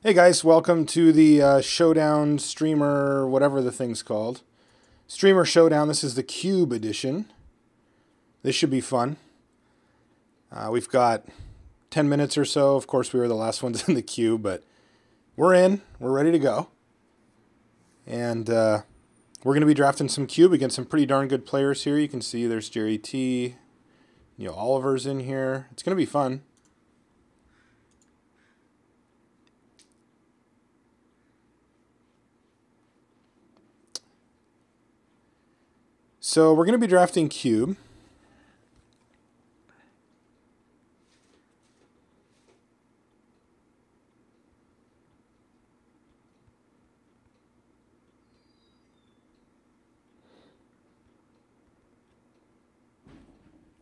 Hey guys, welcome to the Showdown streamer, whatever the thing's called. Streamer Showdown, this is the Cube edition. This should be fun. We've got 10 minutes or so. Of course, we were the last ones in the queue, but we're in. We're ready to go. And we're going to be drafting some Cube against some pretty darn good players here. You can see there's Jerry T. Oliver's in here. It's going to be fun. So we're going to be drafting Cube.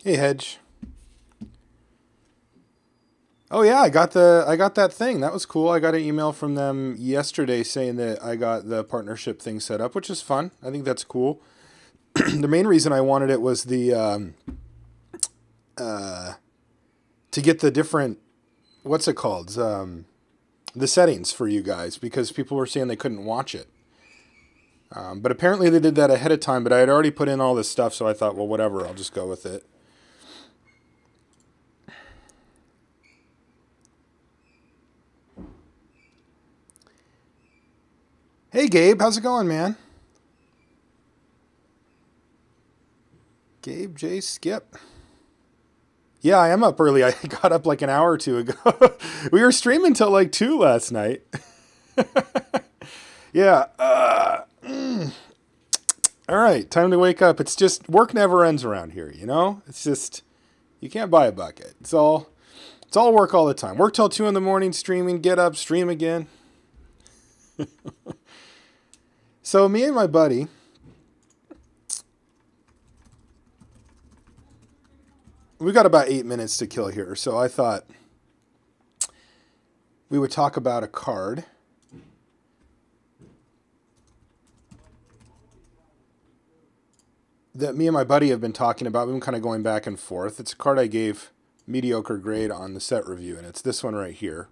Hey Hedge. Oh yeah, I got that thing. That was cool. I got an email from them yesterday saying that I got the partnership thing set up, which is fun. I think that's cool. The main reason I wanted it was to get the different, what's it called? The settings for you guys, because people were saying they couldn't watch it. But apparently they did that ahead of time, but I had already put in all this stuff, so I thought, well, whatever, I'll just go with it. Hey Gabe, how's it going, man? Gabe J. Skip. Yeah, I am up early. I got up like an hour or two ago. We were streaming till like 2 last night. Yeah. All right, time to wake up. It's just, work never ends around here, you know? It's just, you can't buy a bucket. It's all work all the time. Work till 2 in the morning streaming, get up, stream again. So me and my buddy, we got about 8 minutes to kill here, so I thought we would talk about a card that me and my buddy have been talking about. We've been kind of going back and forth. It's a card I gave mediocre grade on the set review, and it's this one right here.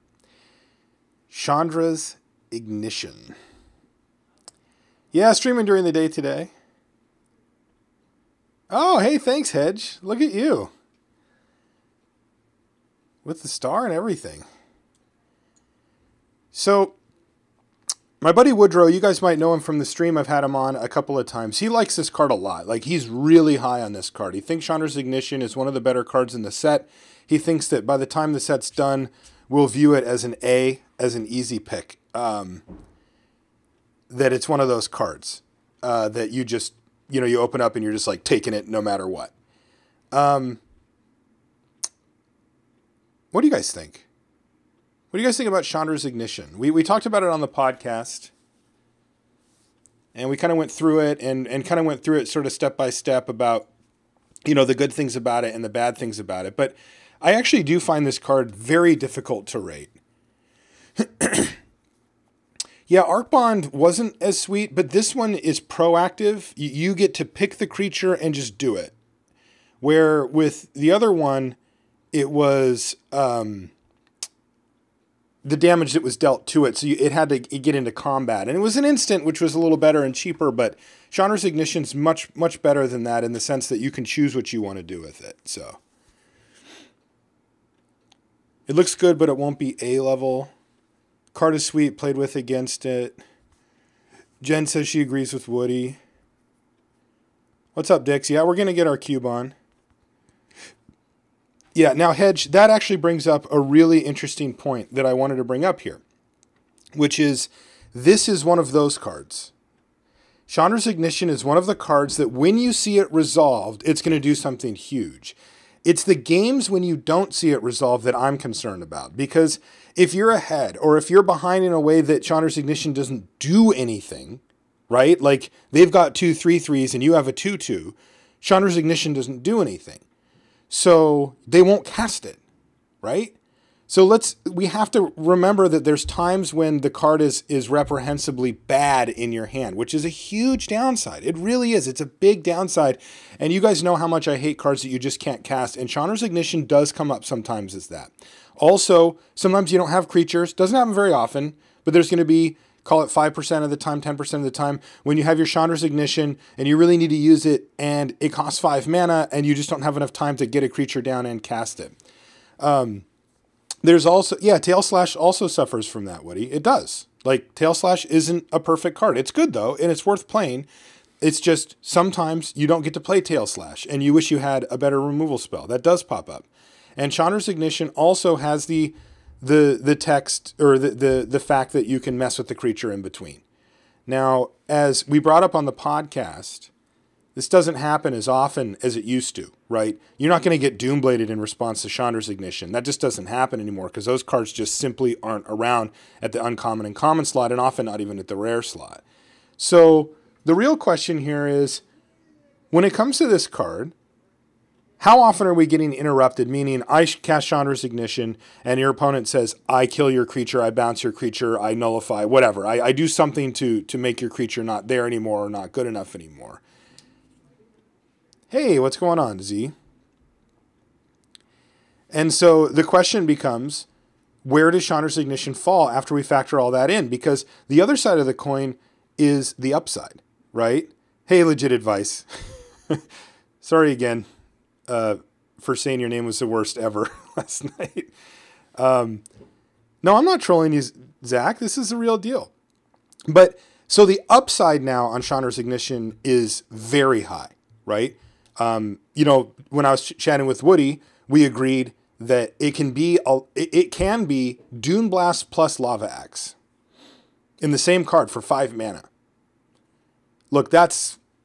Chandra's Ignition. Yeah, streaming during the day today. Oh, hey, thanks, Hedge. Look at you. With the star and everything. So, my buddy Woodrow, you guys might know him from the stream. I've had him on a couple of times. He likes this card a lot. Like, he's really high on this card. He thinks Chandra's Ignition is one of the better cards in the set. He thinks that by the time the set's done, we'll view it as an A, as an easy pick. That it's one of those cards that you just, you open up and you're just like taking it no matter what. What do you guys think? What do you guys think about Chandra's Ignition? We talked about it on the podcast, and we kind of went through it and kind of went through it sort of step by step about, the good things about it and the bad things about it. But I actually do find this card very difficult to rate. Yeah, Arc Bond wasn't as sweet, but this one is proactive. You get to pick the creature and just do it. Where with the other one, it was the damage that was dealt to it, so it had to get into combat. And it was an instant, which was a little better and cheaper, but Chandra's Ignition's much, much better than that in the sense that you can choose what you want to do with it. So it looks good, but it won't be A level. Card is sweet, played with against it. Jen says she agrees with Woody. What's up, Dix? Yeah, we're going to get our cube on. Yeah, now, Hedge, that actually brings up a really interesting point that I wanted to bring up here, which is this is one of those cards. Chandra's Ignition is one of the cards that when you see it resolved, it's going to do something huge. It's the games when you don't see it resolved that I'm concerned about, because if you're ahead or if you're behind in a way that Chandra's Ignition doesn't do anything, right? Like they've got 2 3/3s and you have a 2/2. Chandra's Ignition doesn't do anything. So they won't cast it, right? So we have to remember that there's times when the card is reprehensibly bad in your hand, which is a huge downside. It really is. It's a big downside. And you guys know how much I hate cards that you just can't cast. And Chandra's Ignition does come up sometimes as that. Also, sometimes you don't have creatures. Doesn't happen very often, but there's going to be, call it 5% of the time, 10% of the time, when you have your Chandra's Ignition and you really need to use it and it costs 5 mana and you just don't have enough time to get a creature down and cast it. There's also, Tail Slash also suffers from that, Woody. It does. Like, Tail Slash isn't a perfect card. It's good, though, and it's worth playing. It's just sometimes you don't get to play Tail Slash and you wish you had a better removal spell. That does pop up. And Chandra's Ignition also has the text, or the fact that you can mess with the creature in between. Now, as we brought up on the podcast, this doesn't happen as often as it used to, right? You're not going to get Doombladed in response to Chandra's Ignition. That just doesn't happen anymore because those cards just simply aren't around at the uncommon and common slot, and often not even at the rare slot. So the real question here is, when it comes to this card, how often are we getting interrupted? Meaning, I cast Chandra's Ignition, and your opponent says, I kill your creature, I bounce your creature, I nullify, whatever. I do something to make your creature not there anymore or not good enough anymore. Hey, what's going on, Z? And so the question becomes, where does Chandra's Ignition fall after we factor all that in? Because the other side of the coin is the upside, right? Hey, Legit Advice. Sorry again for saying your name was the worst ever last night. No, I'm not trolling you, Zach. This is the real deal. But so the upside now on Chandra's Ignition is very high, right? When I was chatting with Woody, we agreed that it can be Dune Blast plus Lava Axe in the same card for 5 mana. Look,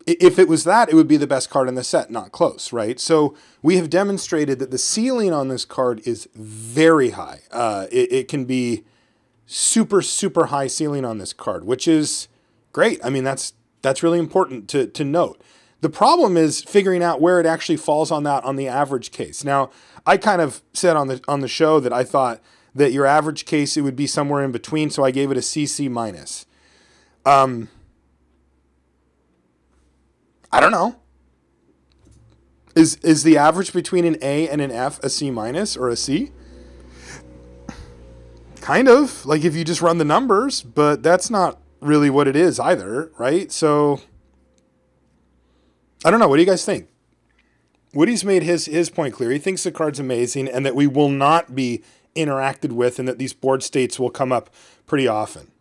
if it was that, it would be the best card in the set, not close, right? So we have demonstrated that the ceiling on this card is very high. It can be super, super high ceiling on this card, which is great. I mean, that's really important to note. The problem is figuring out where it actually falls on the average case. Now, I kind of said on the show that I thought that your average case, it would be somewhere in between, so I gave it a CC minus. I don't know. Is the average between an A and an F a C minus or a C? Kind of, like if you just run the numbers, but that's not really what it is either, right? So I don't know. What do you guys think? Woody's made his point clear. He thinks the card's amazing and that we will not be interacted with and that these board states will come up pretty often.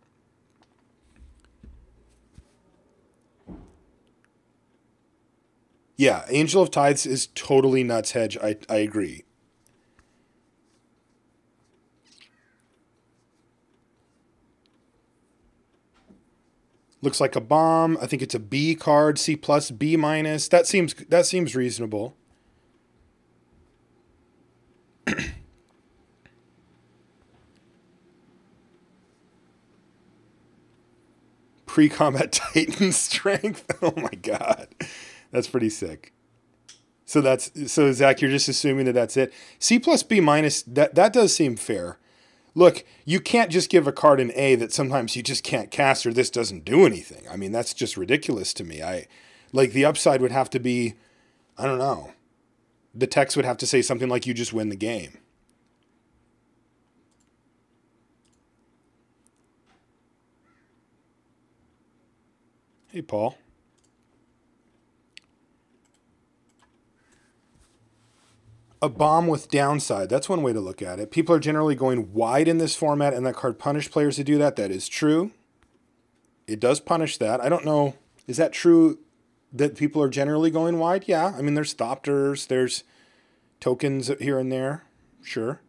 Yeah, Angel of Tides is totally nuts, Hedge. I agree. Looks like a bomb. I think it's a B card, C plus, B minus. That seems reasonable. Pre-combat Titan strength. Oh my god. That's pretty sick. So Zach, you're just assuming that that's it. C plus B minus, that does seem fair. Look, you can't just give a card an A that sometimes you just can't cast or this doesn't do anything. I mean, that's just ridiculous to me. The upside would have to be, I don't know. The text would have to say something like you just win the game. Hey, Paul. A bomb with downside. That's one way to look at it. People are generally going wide in this format, and that card punished players to do that. That is true. It does punish that. I don't know. Is that true that people are generally going wide? Yeah. I mean, there's Thopters. There's tokens here and there. Sure.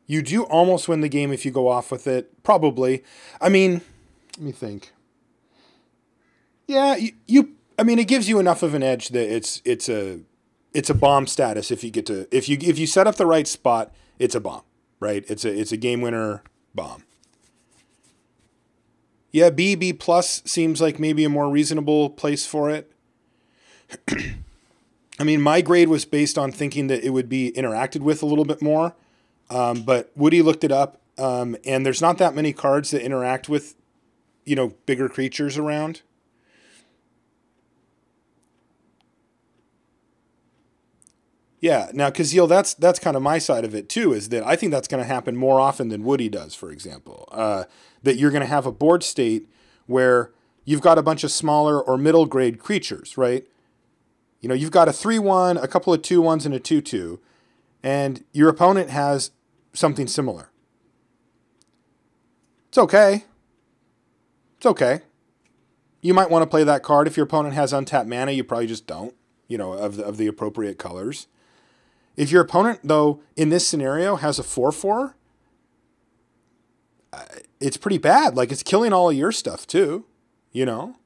You do almost win the game if you go off with it. Probably. I mean, let me think. Yeah, I mean, it gives you enough of an edge that it's a bomb status if you set up the right spot, it's a bomb, right? It's a game winner bomb. Yeah, B plus seems like maybe a more reasonable place for it. I mean, my grade was based on thinking that it would be interacted with a little bit more, but Woody looked it up, and there's not that many cards that interact with, bigger creatures around. Yeah, now, because that's kind of my side of it too, is that I think that's going to happen more often than Woody does, for example. That you're going to have a board state where you've got a bunch of smaller or middle grade creatures, right? You know, you've got a 3/1, a couple of 2/1s, and a 2/2, and your opponent has something similar. It's okay. It's okay. You might want to play that card. If your opponent has untapped mana, you probably just don't, you know, of the appropriate colors. If your opponent, though, in this scenario has a 4/4, it's pretty bad. Like, it's killing all of your stuff, too, you know?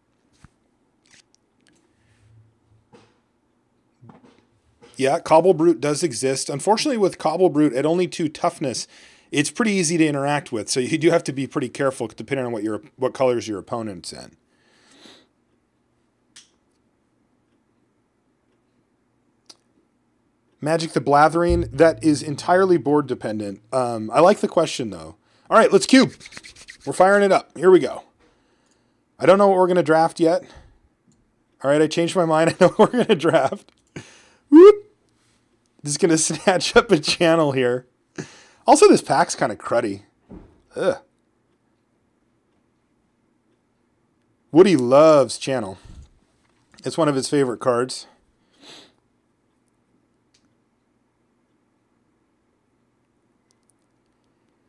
Yeah, Cobble Brute does exist. Unfortunately, with Cobble Brute, at only 2 toughness, it's pretty easy to interact with. So you do have to be pretty careful depending on what colors your opponent's in. Magic the Blathering, that is entirely board dependent. I like the question, though. All right, let's cube. We're firing it up. Here we go. I don't know what we're going to draft yet. All right, I changed my mind. I know what we're going to draft. Whoop. Just going to snatch up a channel here. Also, this pack's kind of cruddy. Ugh. Woody loves channel. It's one of his favorite cards.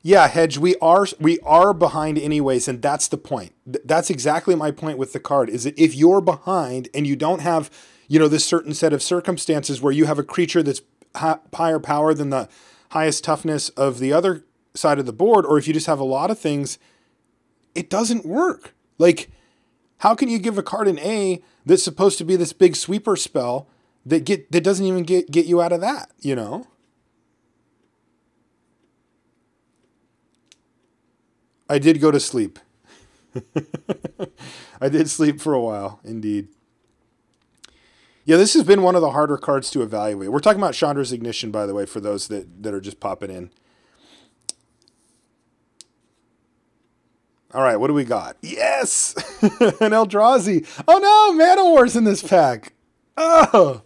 Yeah, Hedge, we are behind anyways, and that's the point. That's exactly my point with the card, is that if you're behind and you don't have, you know, this certain set of circumstances where you have a creature that's higher power than the highest toughness of the other side of the board, or if you just have a lot of things, it doesn't work. Like, how can you give a card an A that's supposed to be this big sweeper spell that doesn't even get you out of that, you know? I did go to sleep. I did sleep for a while, indeed. Yeah, this has been one of the harder cards to evaluate. We're talking about Chandra's Ignition, by the way, for those that are just popping in. All right, what do we got? Yes! An Eldrazi. Oh no, Mana War's in this pack. Oh,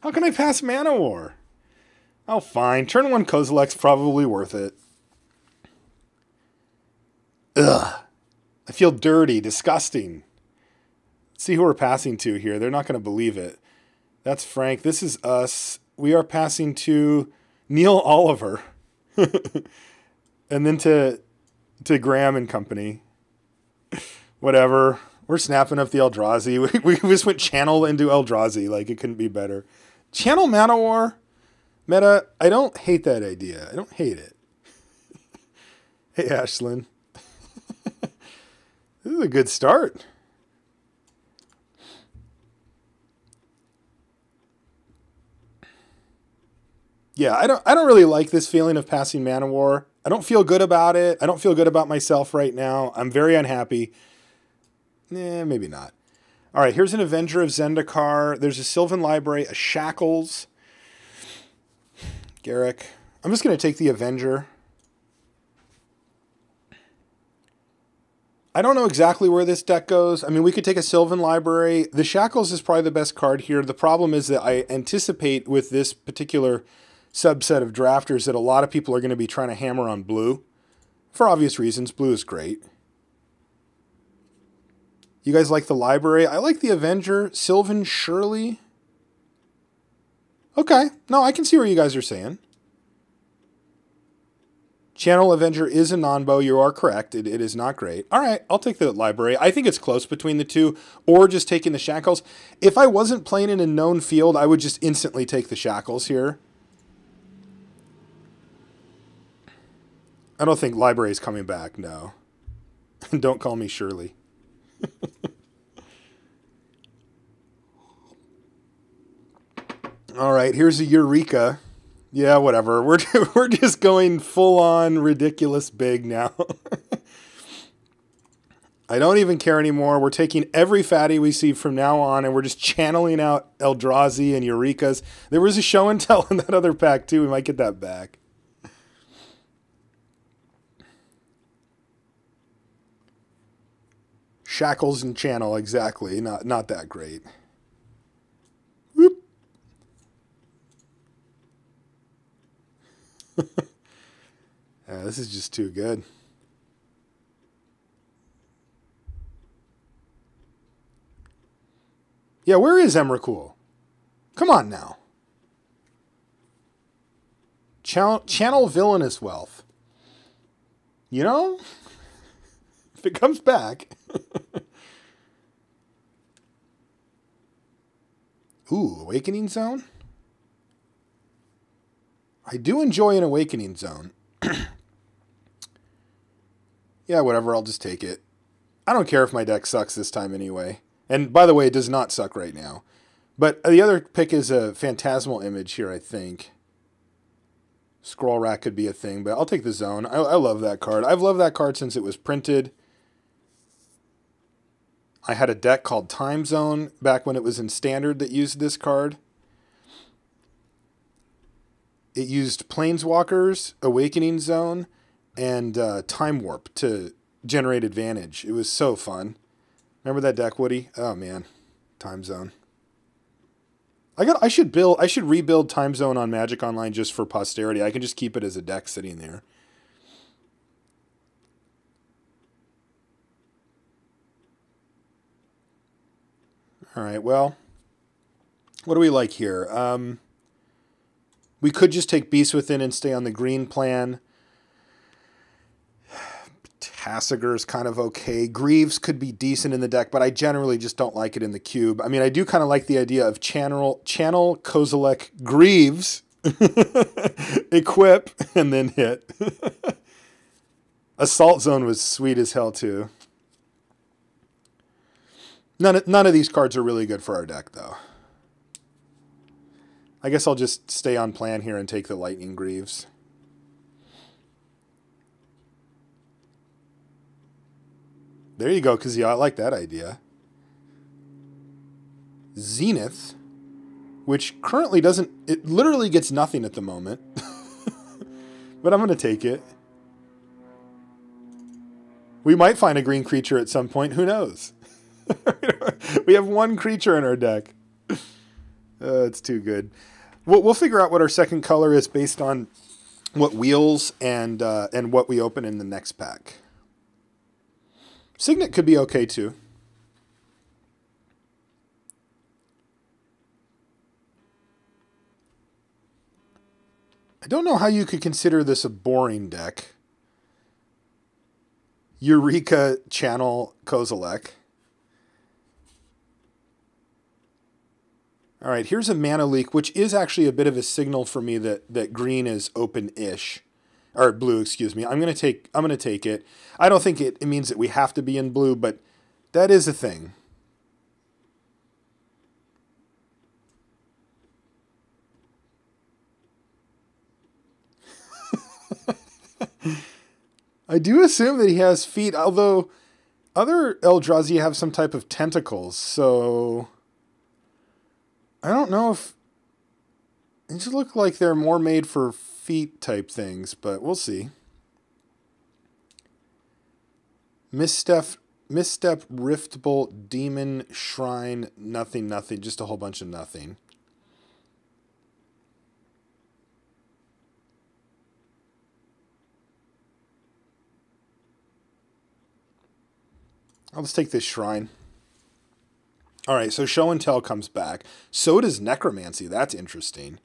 how can I pass Mana War? Oh, fine. Turn 1 Kozilek's probably worth it. Ugh. I feel dirty, disgusting. Let's see who we're passing to here. They're not going to believe it. That's Frank. This is us. We are passing to Neil Oliver. And then to Graham and company. Whatever. We're snapping up the Eldrazi. We just went channel into Eldrazi. Like, it couldn't be better. Channel Mana War. Meta, I don't hate that idea. I don't hate it. Hey, Ashlyn. This is a good start. Yeah, I don't really like this feeling of passing Mana War. I don't feel good about it. I don't feel good about myself right now. I'm very unhappy. Maybe not. All right, here's an Avenger of Zendikar. There's a Sylvan Library, a Shackles. Garrick. I'm just going to take the Avenger. I don't know exactly where this deck goes. I mean, we could take a Sylvan Library. The Shackles is probably the best card here. The problem is that I anticipate with this particular subset of drafters that a lot of people are going to be trying to hammer on blue. For obvious reasons, blue is great. You guys like the Library? I like the Avenger. Sylvan Shirley. Okay. No, I can see what you guys are saying. Channel Avenger is a non-bow. You are correct. It is not great. All right, I'll take the Library. I think it's close between the two, or just taking the Shackles. If I wasn't playing in a known field, I would just instantly take the Shackles here. I don't think Library is coming back, no. Don't call me Shirley. All right, here's a Eureka. Yeah, whatever. We're just going full on ridiculous big now. I don't even care anymore. We're taking every fatty we see from now on, and we're just channeling out Eldrazi and Eurekas. There was a show and tell in that other pack too. We might get that back. Shackles and channel, exactly. Not that great. Whoop. This is just too good. Yeah, where is Emrakul? Come on now. Channel Villainous Wealth. You know? If it comes back. Ooh, Awakening Zone? I do enjoy an Awakening Zone. Yeah, whatever, I'll just take it. I don't care if my deck sucks this time anyway. And by the way, it does not suck right now. But the other pick is a Phantasmal Image here, I think. Scroll Rack could be a thing, but I'll take the Zone. I love that card. I've loved that card since it was printed. I had a deck called Time Zone back when it was in Standard that used this card. It used Planeswalkers, Awakening Zone, and Time Warp to generate advantage. It was so fun. Remember that deck, Woody? Oh man, Time Zone. I should rebuild Time Zone on Magic Online just for posterity. I can just keep it as a deck sitting there. All right, well, what do we like here? We could just take Beast Within and stay on the green plan. Tassiger is kind of okay. Greaves could be decent in the deck, but I generally just don't like it in the cube. I mean, I do kind of like the idea of channel Kozilek Greaves, equip, and then hit. Assault Zone was sweet as hell, too. None of these cards are really good for our deck, though. I guess I'll just stay on plan here and take the Lightning Greaves. There you go, Kazia. I like that idea. Zenith, which currently doesn't... It literally gets nothing at the moment. But I'm going to take it. We might find a green creature at some point. Who knows? We have one creature in our deck. It's too good. We'll figure out what our second color is based on what wheels and what we open in the next pack. Signet could be okay too. I don't know how you could consider this a boring deck. Eureka Channel Kozilek. All right, here's a Mana Leak, which is actually a bit of a signal for me that green is open-ish. Or blue, excuse me. I'm gonna take it. I don't think it means that we have to be in blue, but that is a thing. I do assume that he has feet, although other Eldrazi have some type of tentacles, so I don't know if they just look like they're more made for feet type things, but we'll see. Misstep, Riftbolt, Demon, Shrine, nothing, just a whole bunch of nothing. I'll just take this Shrine. All right, so Show and Tell comes back. So does Necromancy. That's interesting.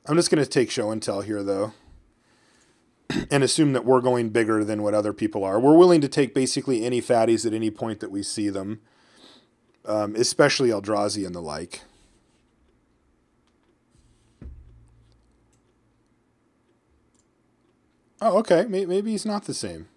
I'm just going to take Show and Tell here, though, and assume that we're going bigger than what other people are. We're willing to take basically any fatties at any point that we see them, especially Eldrazi and the like. Oh, okay. Maybe he's not the same.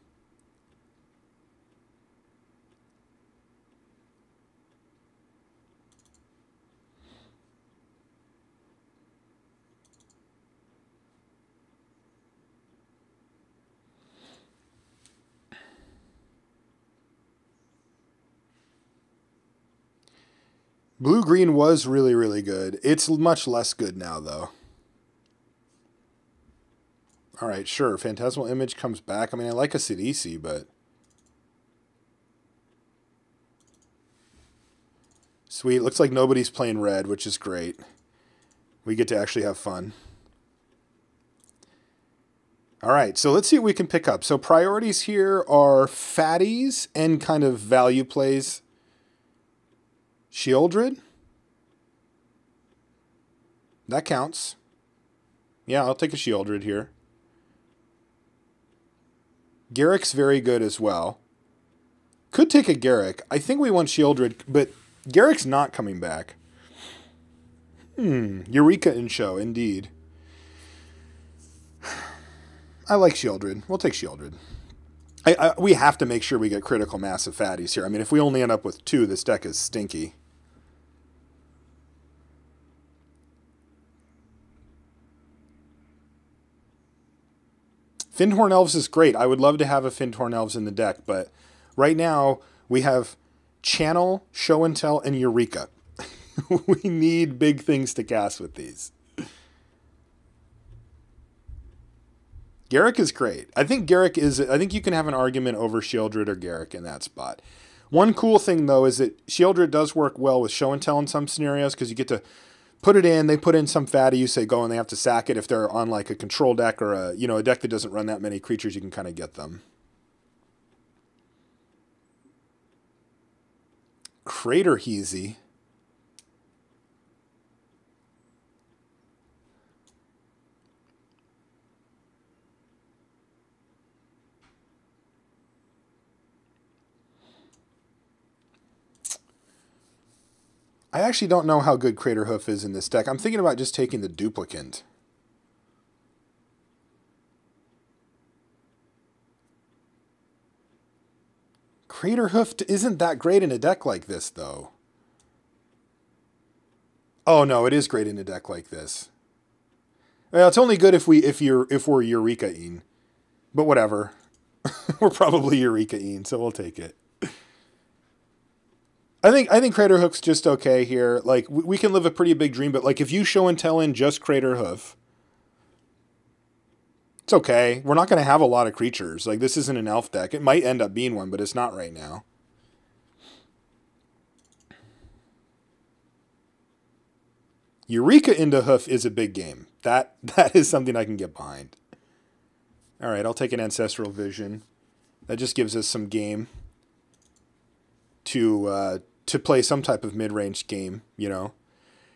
Blue-green was really, really good. It's much less good now, though. All right, sure. Phantasmal Image comes back. I mean, I like a Sidisi, but... Sweet. Looks like nobody's playing red, which is great. We get to actually have fun. All right, so let's see what we can pick up. So priorities here are fatties and kind of value plays. Shieldred. That counts. Yeah, I'll take a Shieldred here. Garrick's very good as well. Could take a Garrick. I think we want Shieldred, but Garrick's not coming back. Eureka in show, indeed. I like Shieldred. We'll take Shieldred. We have to make sure we get critical mass of fatties here. I mean, if we only end up with 2, this deck is stinky. Fyndhorn Elves is great. I would love to have a Fyndhorn Elves in the deck, but right now we have Channel, Show and Tell, and Eureka. We need big things to cast with these. Garrick is great. I think you can have an argument over Shieldred or Garrick in that spot. One cool thing, though, is that Shieldred does work well with Show and Tell in some scenarios because you get to put it in, they put in some fatty, you say go, and they have to sack it. If they're on like a control deck or a deck that doesn't run that many creatures, you can kind of get them. Crater Heezy. I actually don't know how good Crater Hoof is in this deck. I'm thinking about just taking the duplicant. Crater Hoof isn't that great in a deck like this, though. Oh no, it is great in a deck like this. Well, it's only good if we're Eureka-ing. But whatever. We're probably Eureka-ing, so we'll take it. I think Crater Hoof's just okay here. Like, we can live a pretty big dream, but like if you Show and Tell in just Crater Hoof, it's okay. We're not going to have a lot of creatures. Like, this isn't an elf deck. It might end up being one, but it's not right now. Eureka into Hoof is a big game. That is something I can get behind. All right, I'll take an Ancestral Vision. That just gives us some game to play some type of mid-range game, you know.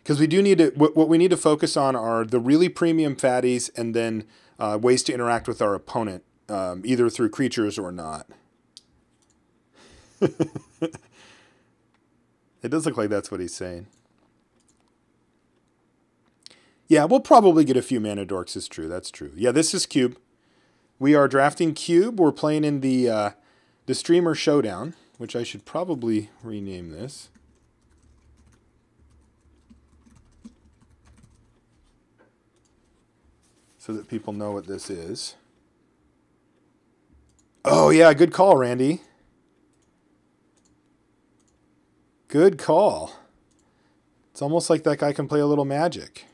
Because we do need to, what we need to focus on are the really premium fatties and then ways to interact with our opponent, either through creatures or not. It does look like that's what he's saying. Yeah, we'll probably get a few mana dorks, is true. That's true. Yeah, this is Cube. We are drafting Cube. We're playing in the Streamer Showdown, which I should probably rename this. So that people know what this is. Oh, yeah, good call, Randy. Good call. It's almost like that guy can play a little Magic.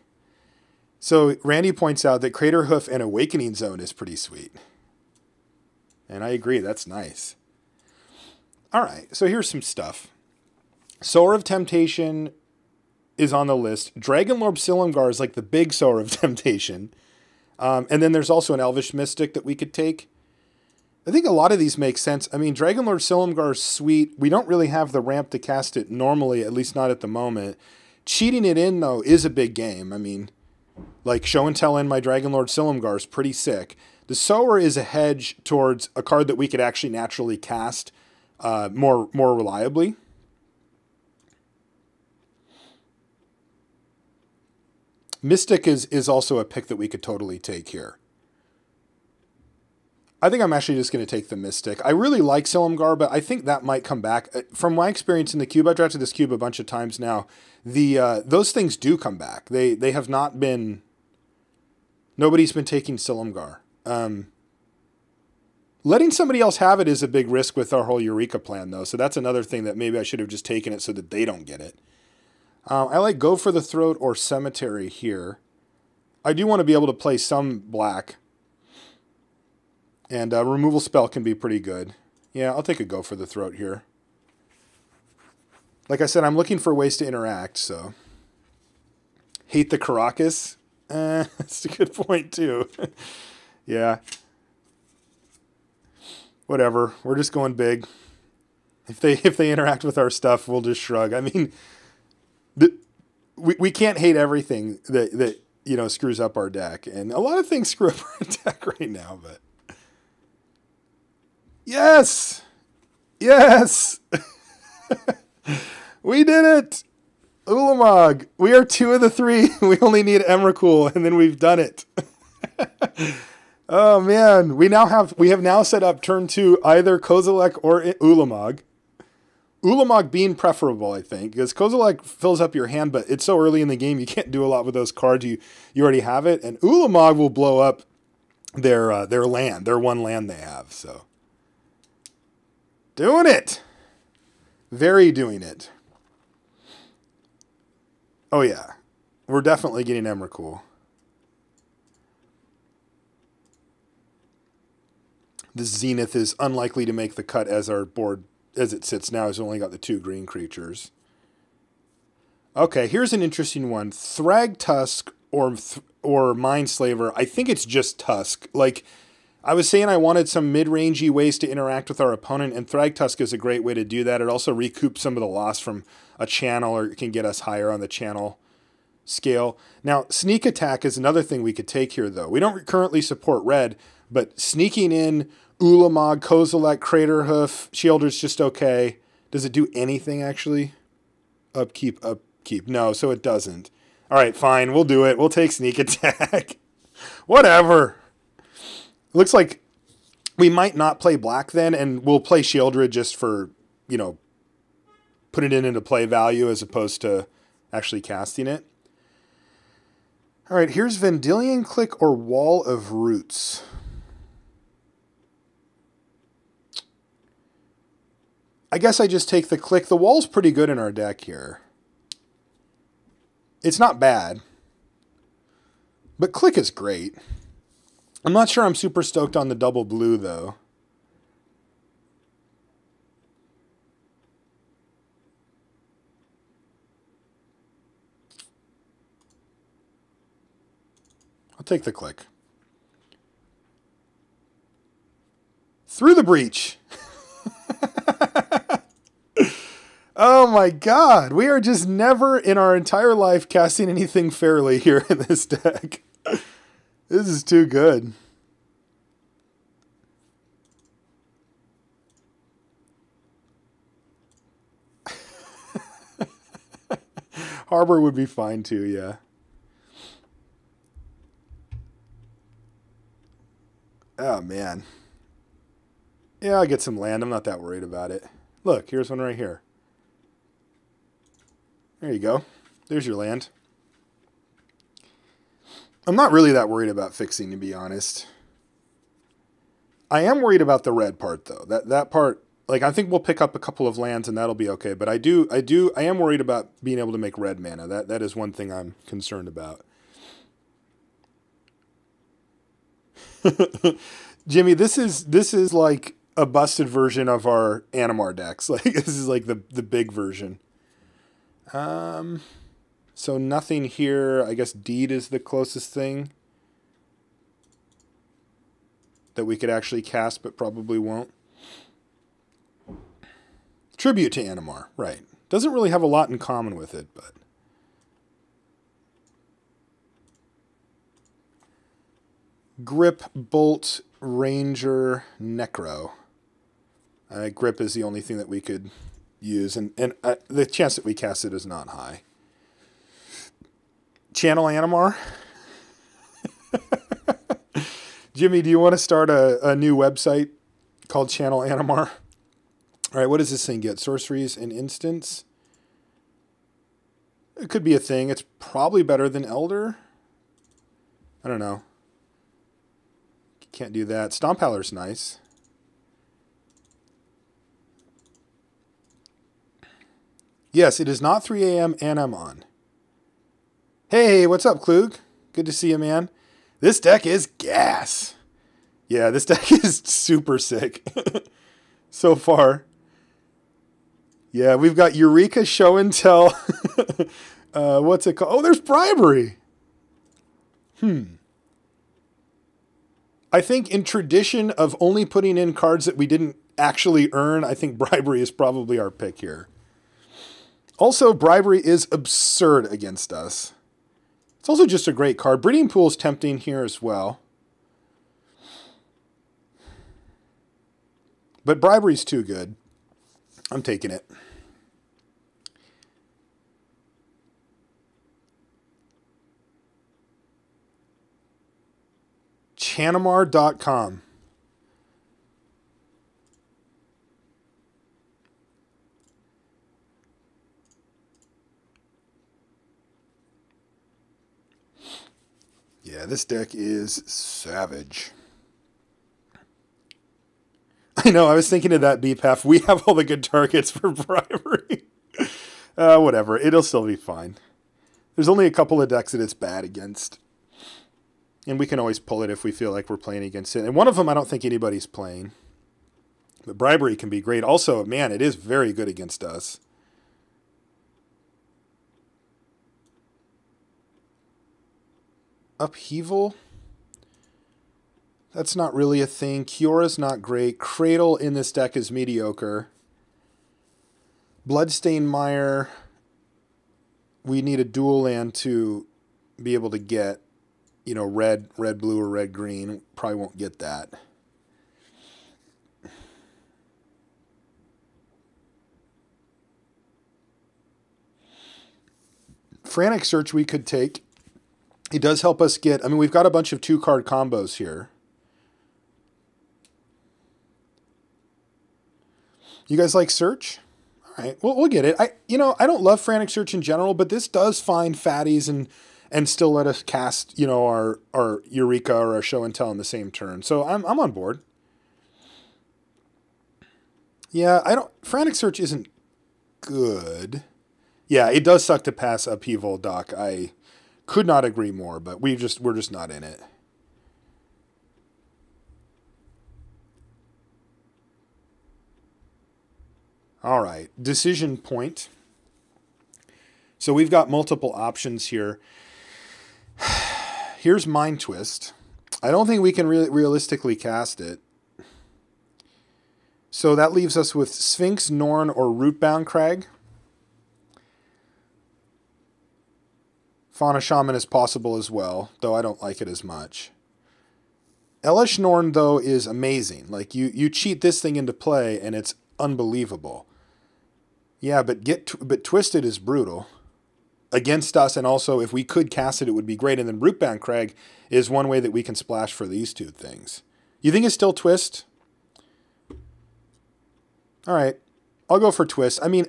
So Randy points out that Crater Hoof and Awakening Zone is pretty sweet. And I agree, that's nice. All right, so here's some stuff. Sower of Temptation is on the list. Dragonlord Silumgar is like the big Sower of Temptation. And then there's also an Elvish Mystic that we could take. I think a lot of these make sense. I mean, Dragonlord Silumgar is sweet. We don't really have the ramp to cast it normally, at least not at the moment. Cheating it in, though, is a big game. I mean, like Show and Tell in my Dragonlord Silumgar is pretty sick. The Sower is a hedge towards a card that we could actually naturally cast more reliably. Mystic is also a pick that we could totally take here. I think I'm actually just going to take the Mystic. I really like Silumgar, but I think that might come back. From my experience in the cube, I've drafted this cube a bunch of times now. Those things do come back. They have not been... Nobody's been taking Silumgar. Letting somebody else have it is a big risk with our whole Eureka plan, though. So that's another thing that maybe I should have just taken it so that they don't get it. I like Go for the Throat or Cemetery here. I do want to be able to play some black. And Removal Spell can be pretty good. Yeah, I'll take a Go for the Throat here. Like I said, I'm looking for ways to interact, so. Hate the Caracas? That's a good point, too. Yeah. whatever. We're just going big. If they interact with our stuff, we'll just shrug. I mean, we can't hate everything that you know screws up our deck, and a lot of things screw up our deck right now. But yes, we did it. Ulamog. We are 2 of the 3. We only need Emrakul, and then we've done it. Oh man, we have now set up turn 2 either Kozilek or Ulamog. Ulamog being preferable, I think, because Kozilek fills up your hand, but it's so early in the game you can't do a lot with those cards. You already have it, and Ulamog will blow up their land, their one land they have. So doing it, very doing it. Oh yeah, we're definitely getting Emrakul. The Zenith is unlikely to make the cut as our board, as it sits now, has only got the 2 green creatures. Okay, here's an interesting one. Thrag Tusk or Mindslaver. I think it's just Tusk. Like, I was saying I wanted some mid-rangey ways to interact with our opponent, and Thrag Tusk is a great way to do that. It also recoups some of the loss from a channel, or it can get us higher on the channel scale. Now, Sneak Attack is another thing we could take here, though. We don't currently support red, but sneaking in Ulamog, Kozilek, Craterhoof, Shielder's just okay. Does it do anything, actually? Upkeep. No, so it doesn't. All right, fine. We'll do it. We'll take Sneak Attack. Whatever. Looks like we might not play black then, and we'll play Shieldred just for, you know, put it into play value as opposed to actually casting it. All right, here's Vendilion Click or Wall of Roots. I guess I just take the Click. The Wall's pretty good in our deck here. It's not bad, but Click is great. I'm not sure I'm super stoked on the double blue, though. I'll take the Click. Through the Breach. Oh my god, we are just never in our entire life casting anything fairly here in this deck. This is too good. Harbor would be fine too, yeah. Oh man. Yeah, I'll get some land. I'm not that worried about it. Look, here's one right here. There you go. There's your land. I'm not really that worried about fixing, to be honest. I am worried about the red part, though. That part, like, I think we'll pick up a couple of lands and that'll be okay. But I am worried about being able to make red mana. That is one thing I'm concerned about. Jimmy, this is like a busted version of our Animar decks. Like, this is like the big version. So nothing here. I guess Deed is the closest thing that we could actually cast, but probably won't. Tribute to Animar, right. Doesn't really have a lot in common with it, but... Grip, Bolt, Ranger, Necro. Grip is the only thing that we could use, and the chance that we cast it is not high. Channel Animar. Jimmy, do you want to start a new website called Channel Animar? All right, what does this thing get? Sorceries and instants? It could be a thing. It's probably better than Elder. I don't know. Can't do that. Stomp Howler's nice. Yes, it is not 3 a.m. and I'm on. Hey, what's up, Klug? Good to see you, man. This deck is gas. Yeah, this deck is super sick so far. Yeah, we've got Eureka Show and Tell. What's it called? Oh, there's Bribery. I think in tradition of only putting in cards that we didn't actually earn, I think Bribery is probably our pick here. Also, Bribery is absurd against us. It's also just a great card. Breeding Pool is tempting here as well. But Bribery's too good. I'm taking it. Chanamar.com. Yeah, this deck is savage. I know, I was thinking of that BPAF. We have all the good targets for Bribery. Whatever, it'll still be fine. There's only a couple of decks that it's bad against. And we can always pull it if we feel like we're playing against it. And one of them I don't think anybody's playing. But Bribery can be great. Also, man, it is very good against us. Upheaval? That's not really a thing. Kiora's not great. Cradle in this deck is mediocre. Bloodstained Mire, we need a dual land to be able to get, you know, red, blue, or red, green. Probably won't get that. Frantic Search we could take. It does help us get, I mean, we've got a bunch of 2-card combos here. You guys like Search? All right, well, we'll get it. I don't love Frantic Search in general, but this does find fatties and still let us cast, you know, our Eureka or our Show and Tell in the same turn. So I'm on board. Yeah, Frantic Search isn't good. Yeah, it does suck to pass Upheaval, Doc. I could not agree more, but we're just not in it. All right, decision point. So we've got multiple options here. Here's Mind Twist. I don't think we can realistically cast it. So that leaves us with Sphinx, Norn, or Rootbound Crag. Fauna Shaman is possible as well, though I don't like it as much. Elesh Norn, though, is amazing. Like, you cheat this thing into play, and it's unbelievable. Yeah, but Twisted is brutal against us, and also if we could cast it, it would be great. And then Rootbound Crag is one way that we can splash for these two things. You think it's still Twist? All right, I'll go for Twist. I mean,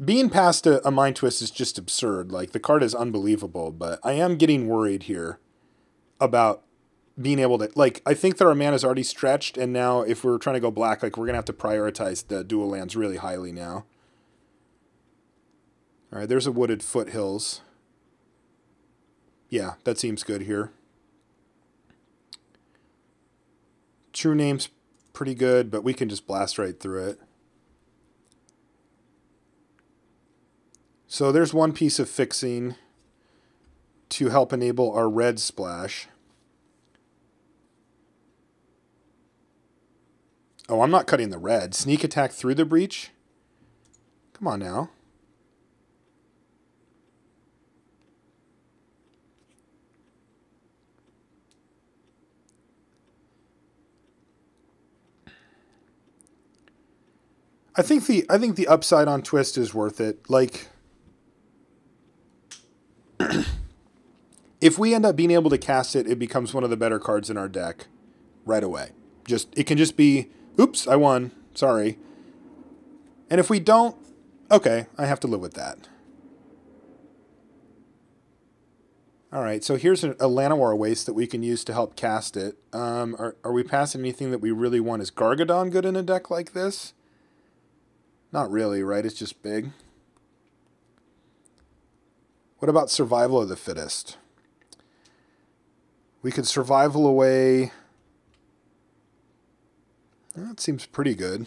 being past a Mind Twist is just absurd. Like, the card is unbelievable, but I am getting worried here about being able to, like, I think that our mana is already stretched, and now if we're trying to go black, like, we're going to have to prioritize the dual lands really highly now. All right, there's a Wooded Foothills. Yeah, that seems good here. True Name's pretty good, but we can just blast right through it. So there's one piece of fixing to help enable our red splash. Oh, I'm not cutting the red. Sneak attack through the breach? Come on now. I think the upside on Twist is worth it. Like, if we end up being able to cast it, it becomes one of the better cards in our deck right away. It can just be, oops, I won. Sorry. And if we don't, okay, I have to live with that. All right, so here's a Llanowar Waste that we can use to help cast it. Are we passing anything that we really want? Is Gargadon good in a deck like this? Not really, right? It's just big. What about Survival of the Fittest? We could survival away. That seems pretty good.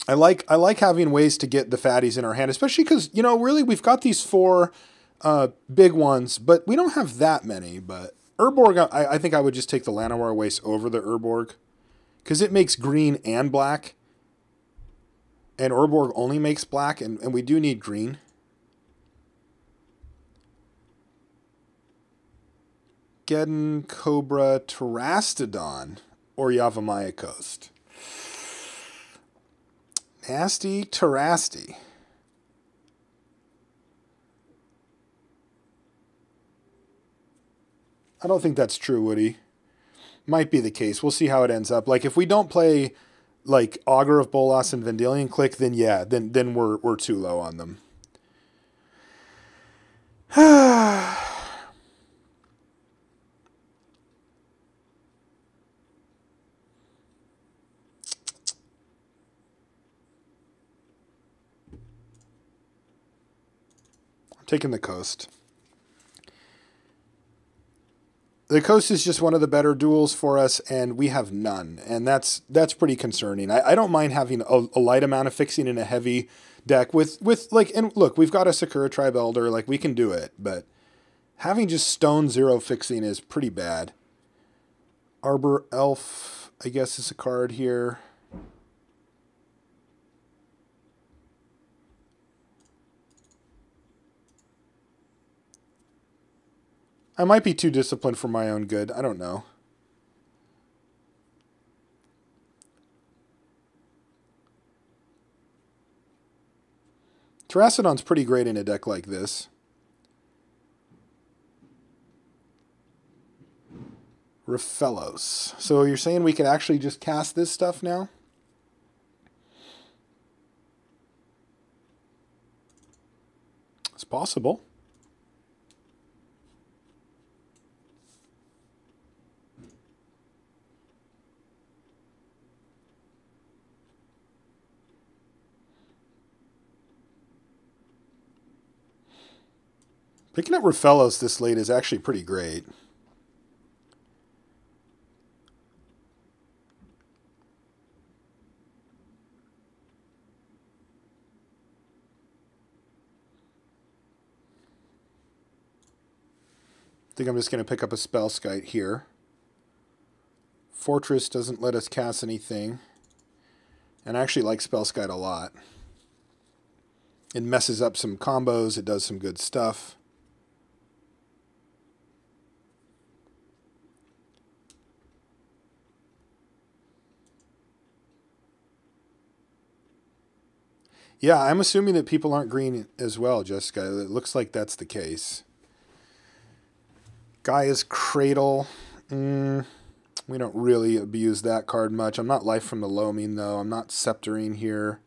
I like having ways to get the fatties in our hand, especially because, you know, really we've got these 4 big ones, but we don't have that many. But Urborg, I think I would just take the Llanowar Waste over the Urborg, because it makes green and black, and Urborg only makes black, and we do need green. Geddon, Cobra, Terastodon, or Yavimaya Coast. Nasty Terasti. I don't think that's true, Woody. Might be the case. We'll see how it ends up. Like, if we don't play, like, Augur of Bolas and Vendilion Click, then yeah, then we're too low on them. Taking the coast. The coast is just one of the better duels for us, and we have none, and that's pretty concerning. I don't mind having a light amount of fixing in a heavy deck with like, and look, we've got a Sakura Tribe Elder, like, we can do it, but having just stone 0 fixing is pretty bad. Arbor Elf, I guess, is a card here. I might be too disciplined for my own good. I don't know. Terastodon's pretty great in a deck like this. Raphellos. So you're saying we could actually just cast this stuff now? It's possible. Picking up Raphellos this late is actually pretty great. I think I'm just going to pick up a Spellskite here. Fortress doesn't let us cast anything. And I actually like Spellskite a lot. It messes up some combos. It does some good stuff. Yeah, I'm assuming that people aren't green as well, Jessica. It looks like that's the case. Gaia's Cradle. We don't really abuse that card much. I'm not Life from the Loaming, though. I'm not Sceptering here.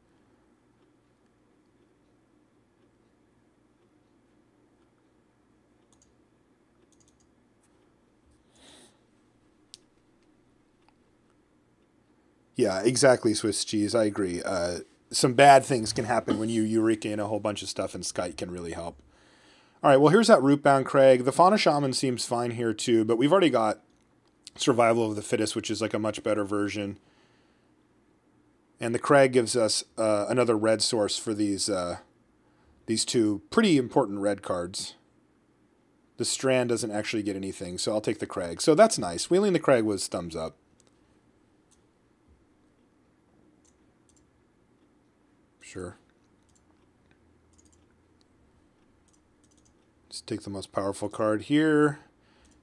Yeah, exactly, Swiss cheese. I agree. Some bad things can happen when you Eureka in a whole bunch of stuff, and Skite can really help. All right, well, here's that Rootbound Crag. The Fauna Shaman seems fine here, too, but we've already got Survival of the Fittest, which is like a much better version. And the Crag gives us another red source for these two pretty important red cards. The Strand doesn't actually get anything, so I'll take the Crag. So that's nice. Wheeling the Crag was thumbs up. Sure. Just take the most powerful card here.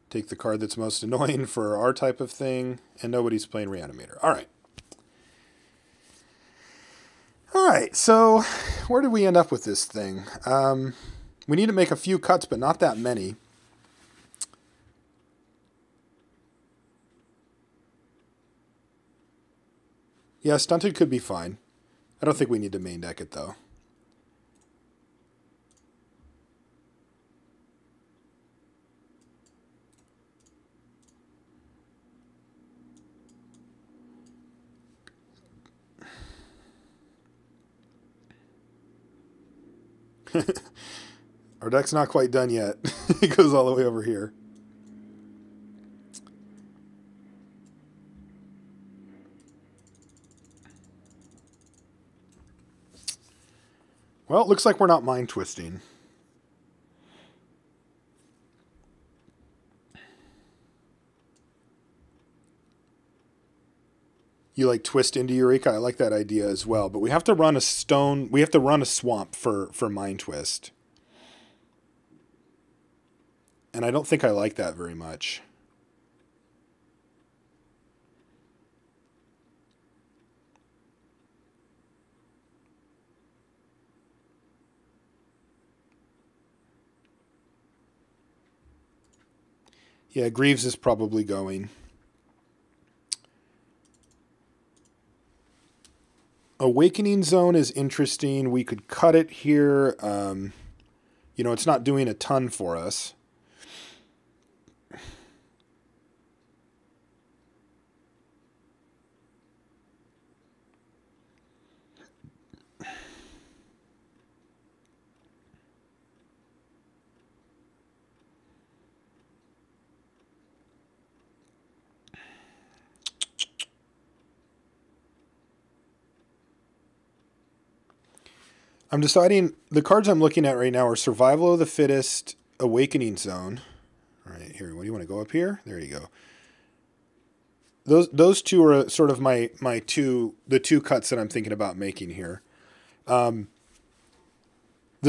Take the card that's most annoying for our type of thing. And nobody's playing Reanimator. All right. All right, so where did we end up with this thing? We need to make a few cuts, but not that many. Yeah, Stunted could be fine. I don't think we need to main deck it, though. Our deck's not quite done yet. It goes all the way over here. Well, it looks like we're not mind twisting. You like twist into Eureka. I like that idea as well. But we have to run a stone. We have to run a swamp for Mind Twist. And I don't think I like that very much. Yeah, Greaves is probably going. Awakening Zone is interesting. We could cut it here. It's not doing a ton for us. I'm deciding, the cards I'm looking at right now are Survival of the Fittest, Awakening Zone. All right, here, what do you want to go up here? There you go. Those two are sort of the two cuts that I'm thinking about making here. The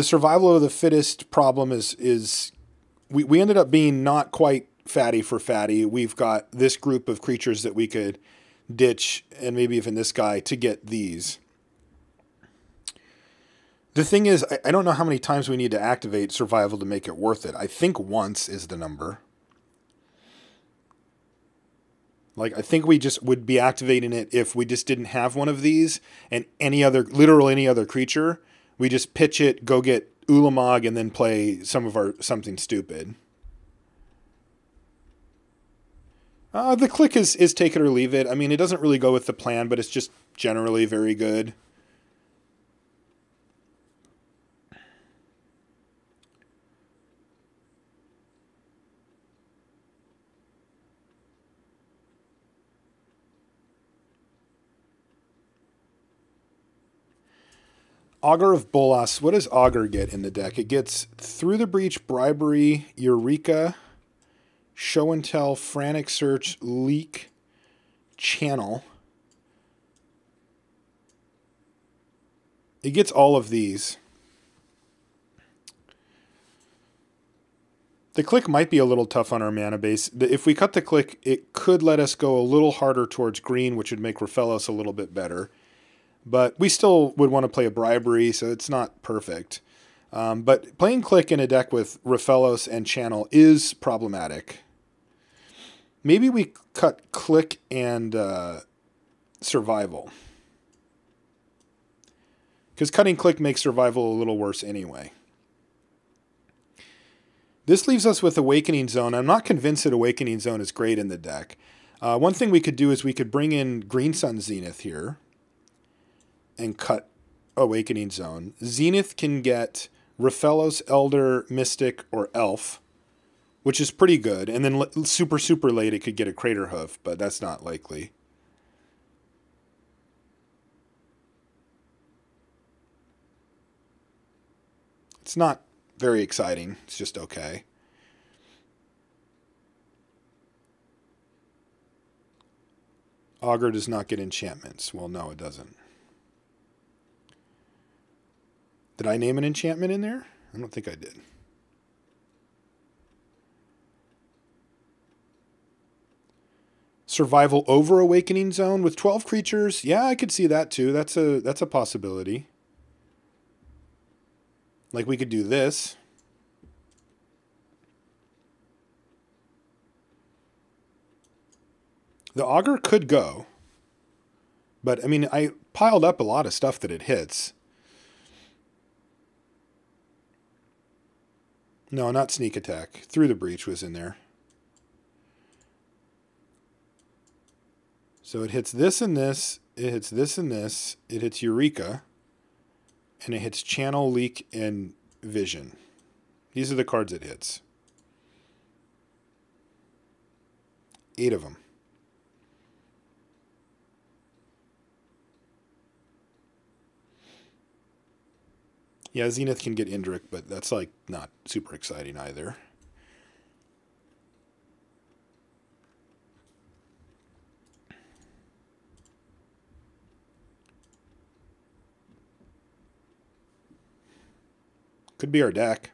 Survival of the Fittest problem is we ended up being not quite fatty for fatty. We've got this group of creatures that we could ditch, and maybe even this guy, to get these. The thing is, I don't know how many times we need to activate Survival to make it worth it. I think once is the number. Like, I think we just would be activating it if we just didn't have one of these, and any other creature, we just pitch it, go get Ulamog, and then play something stupid. The click is take it or leave it. I mean, it doesn't really go with the plan, but it's just generally very good. Augur of Bolas. What does Augur get in the deck? It gets Through the Breach, Bribery, Eureka, Show and Tell, Frantic Search, Leak, Channel. It gets all of these. The click might be a little tough on our mana base. If we cut the click, it could let us go a little harder towards green, which would make Raphaelos a little bit better. But we still would want to play a Bribery, so it's not perfect. But playing click in a deck with Raphaelos and Channel is problematic. Maybe we cut click and Survival. Because cutting click makes Survival a little worse anyway. This leaves us with Awakening Zone. I'm not convinced that Awakening Zone is great in the deck. One thing we could do is we could bring in Green Sun Zenith here and cut Awakening Zone. Zenith can get Raphaelos, Elder, Mystic, or Elf, which is pretty good. And then super, super late it could get a Crater Hoof, but that's not likely. It's not very exciting. It's just okay. Augur does not get enchantments. Well, no, it doesn't. Did I name an enchantment in there? I don't think I did. Survival over Awakening Zone with 12 creatures. Yeah, I could see that too. That's a possibility. Like we could do this. The Augur could go. But, I mean, I piled up a lot of stuff that it hits. No, not Sneak Attack. Through the Breach was in there. So it hits this and this. It hits this and this. It hits Eureka. And it hits Channel, Leak, and Vision. These are the cards it hits. 8 of them. Yeah, Zenith can get Indrik, but that's like not super exciting either. Could be our deck.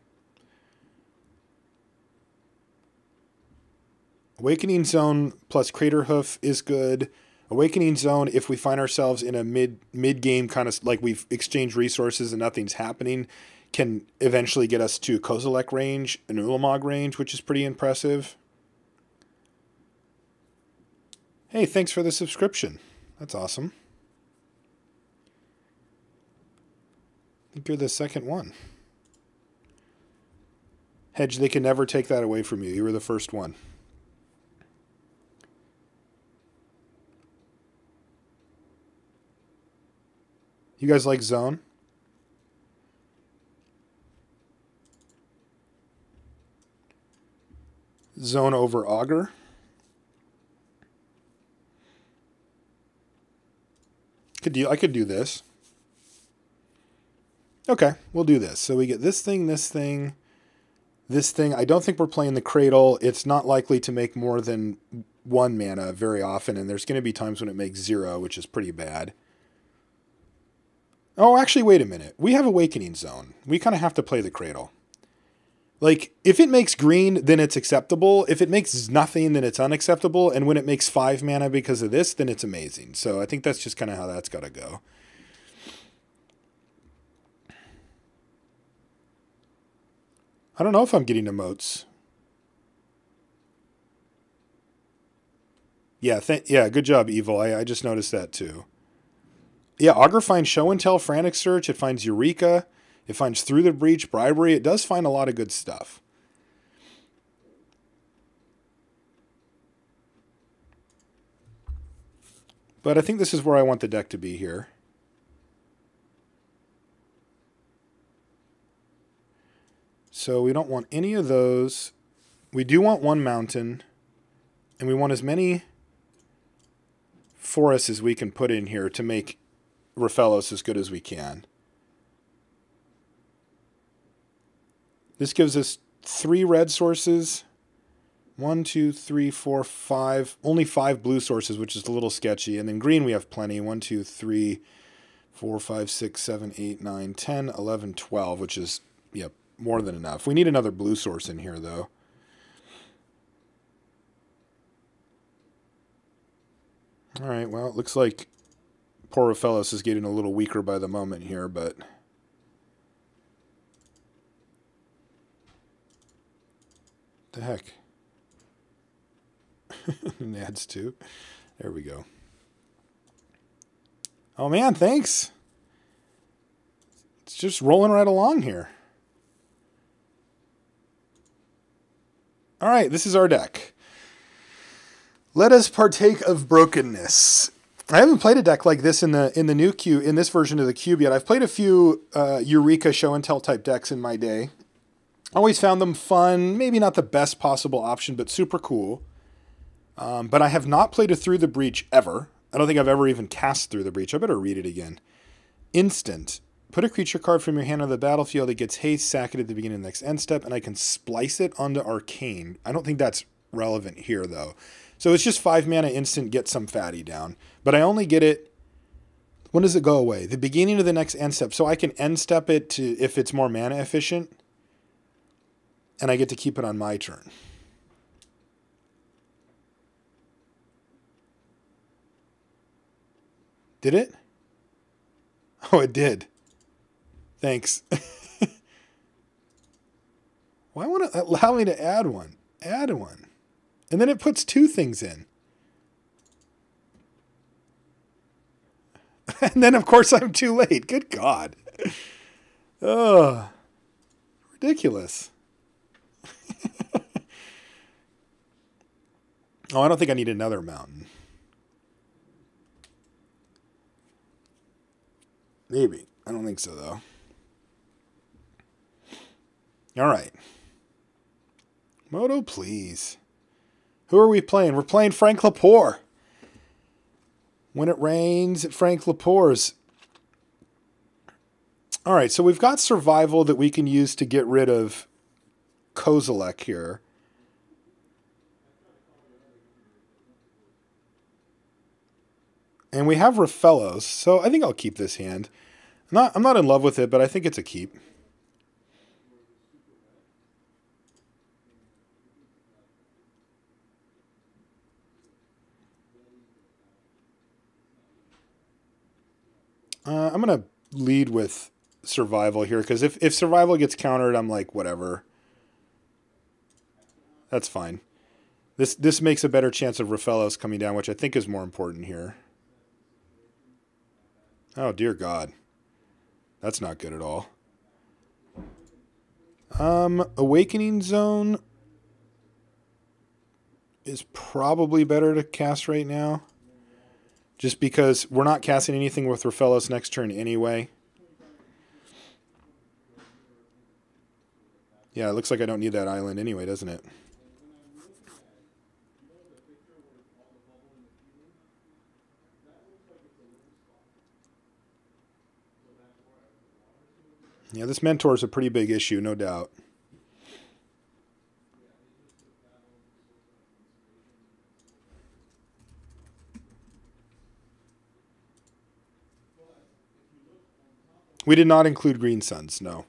Awakening Zone plus Crater Hoof is good. Awakening Zone, if we find ourselves in a mid-game kind of like we've exchanged resources and nothing's happening, can eventually get us to Kozilek range and Ulamog range, which is pretty impressive. Hey, thanks for the subscription. That's awesome. I think you're the second one. Hedge, they can never take that away from you. You were the first one. You guys like Zone? Zone over Augur? I could do this. Okay, we'll do this. So we get this thing, this thing, this thing. I don't think we're playing the Cradle. It's not likely to make more than 1 mana very often, and there's going to be times when it makes 0, which is pretty bad. Oh, actually, wait a minute. We have Awakening Zone. We kind of have to play the Cradle. Like, if it makes green, then it's acceptable. If it makes nothing, then it's unacceptable. And when it makes 5 mana because of this, then it's amazing. So I think that's just kind of how that's got to go. I don't know if I'm getting emotes. Yeah, yeah, good job, Evil. I just noticed that too. Yeah, Augur finds Show and Tell, Frantic Search. It finds Eureka. It finds Through the Breach, Bribery. It does find a lot of good stuff. But I think this is where I want the deck to be here. So we don't want any of those. We do want 1 mountain. And we want as many forests as we can put in here to make Raphelos as good as we can. This gives us 3 red sources. 1, 2, 3, 4, 5. Only 5 blue sources, which is a little sketchy. And then green we have plenty. 1, 2, 3, 4, 5, 6, 7, 8, 9, 10, 11, 12, which is, yeah, more than enough. We need another blue source in here, though. All right, well, it looks like poor Raphelos is getting a little weaker by the moment here, but... the heck? And adds 2. There we go. Oh man, thanks. It's just rolling right along here. All right, this is our deck. Let us partake of brokenness. I haven't played a deck like this in the new cube, in this version of the cube yet. I've played a few Eureka Show and Tell type decks in my day. Always found them fun. Maybe not the best possible option, but super cool. But I have not played a Through the Breach ever. I don't think I've ever even cast Through the Breach. I better read it again. Instant. Put a creature card from your hand on the battlefield. It gets haste, sack it at the beginning of the next end step, and I can splice it onto Arcane. I don't think that's relevant here, though. So it's just 5 mana instant, get some fatty down. But I only get it... when does it go away? The beginning of the next end step. So I can end step it to if it's more mana efficient. And I get to keep it on my turn. Did it? Oh, it did. Thanks. Why won't it allow me to add one? Add one. And then it puts 2 things in. And then, of course, I'm too late. Good God. Oh, ridiculous. Oh, I don't think I need another mountain. Maybe. I don't think so, though. All right. Moto, please. Who are we playing? We're playing Frank Lepore. When it rains at Frank Lepore's. All right, so we've got survival that we can use to get rid of Kozilek here. And we have Raphelos, so I think I'll keep this hand. I'm not in love with it, but I think it's a keep. I'm going to lead with survival here, because if survival gets countered, I'm like, whatever. That's fine. This makes a better chance of Rafellos coming down, which I think is more important here. Oh, dear God. That's not good at all. Awakening Zone is probably better to cast right now, just because we're not casting anything with Rafellos next turn anyway. Yeah, it looks like I don't need that island anyway, doesn't it? Yeah, this mentor is a pretty big issue, no doubt. We did not include Green Suns, no.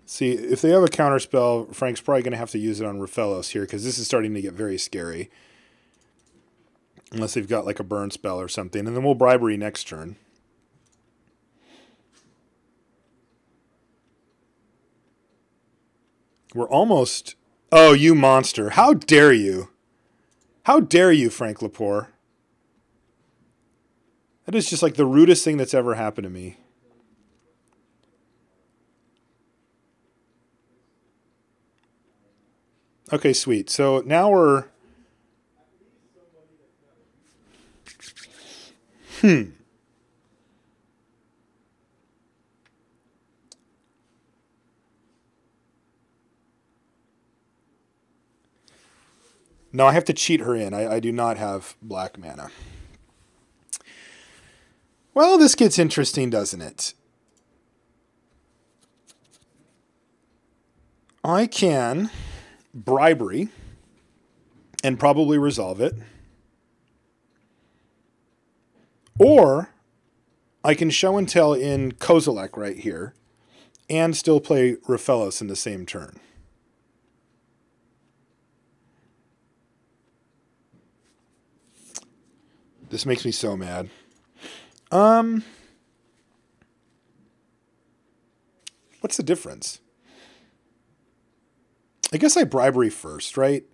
See, if they have a counterspell, Frank's probably going to have to use it on Rafellos here, because this is starting to get very scary. Unless they've got like a burn spell or something. And then we'll Bribery next turn. We're almost... Oh, you monster. How dare you? How dare you, Frank Lepore? That is just like the rudest thing that's ever happened to me. Okay, sweet. So now we're... No, I have to cheat her in. I do not have black mana. Well, this gets interesting, doesn't it? I can Bribery and probably resolve it. Or I can Show and Tell in Kozilek right here and still play Rafellos in the same turn. This makes me so mad. What's the difference? I guess I Bribery first, right?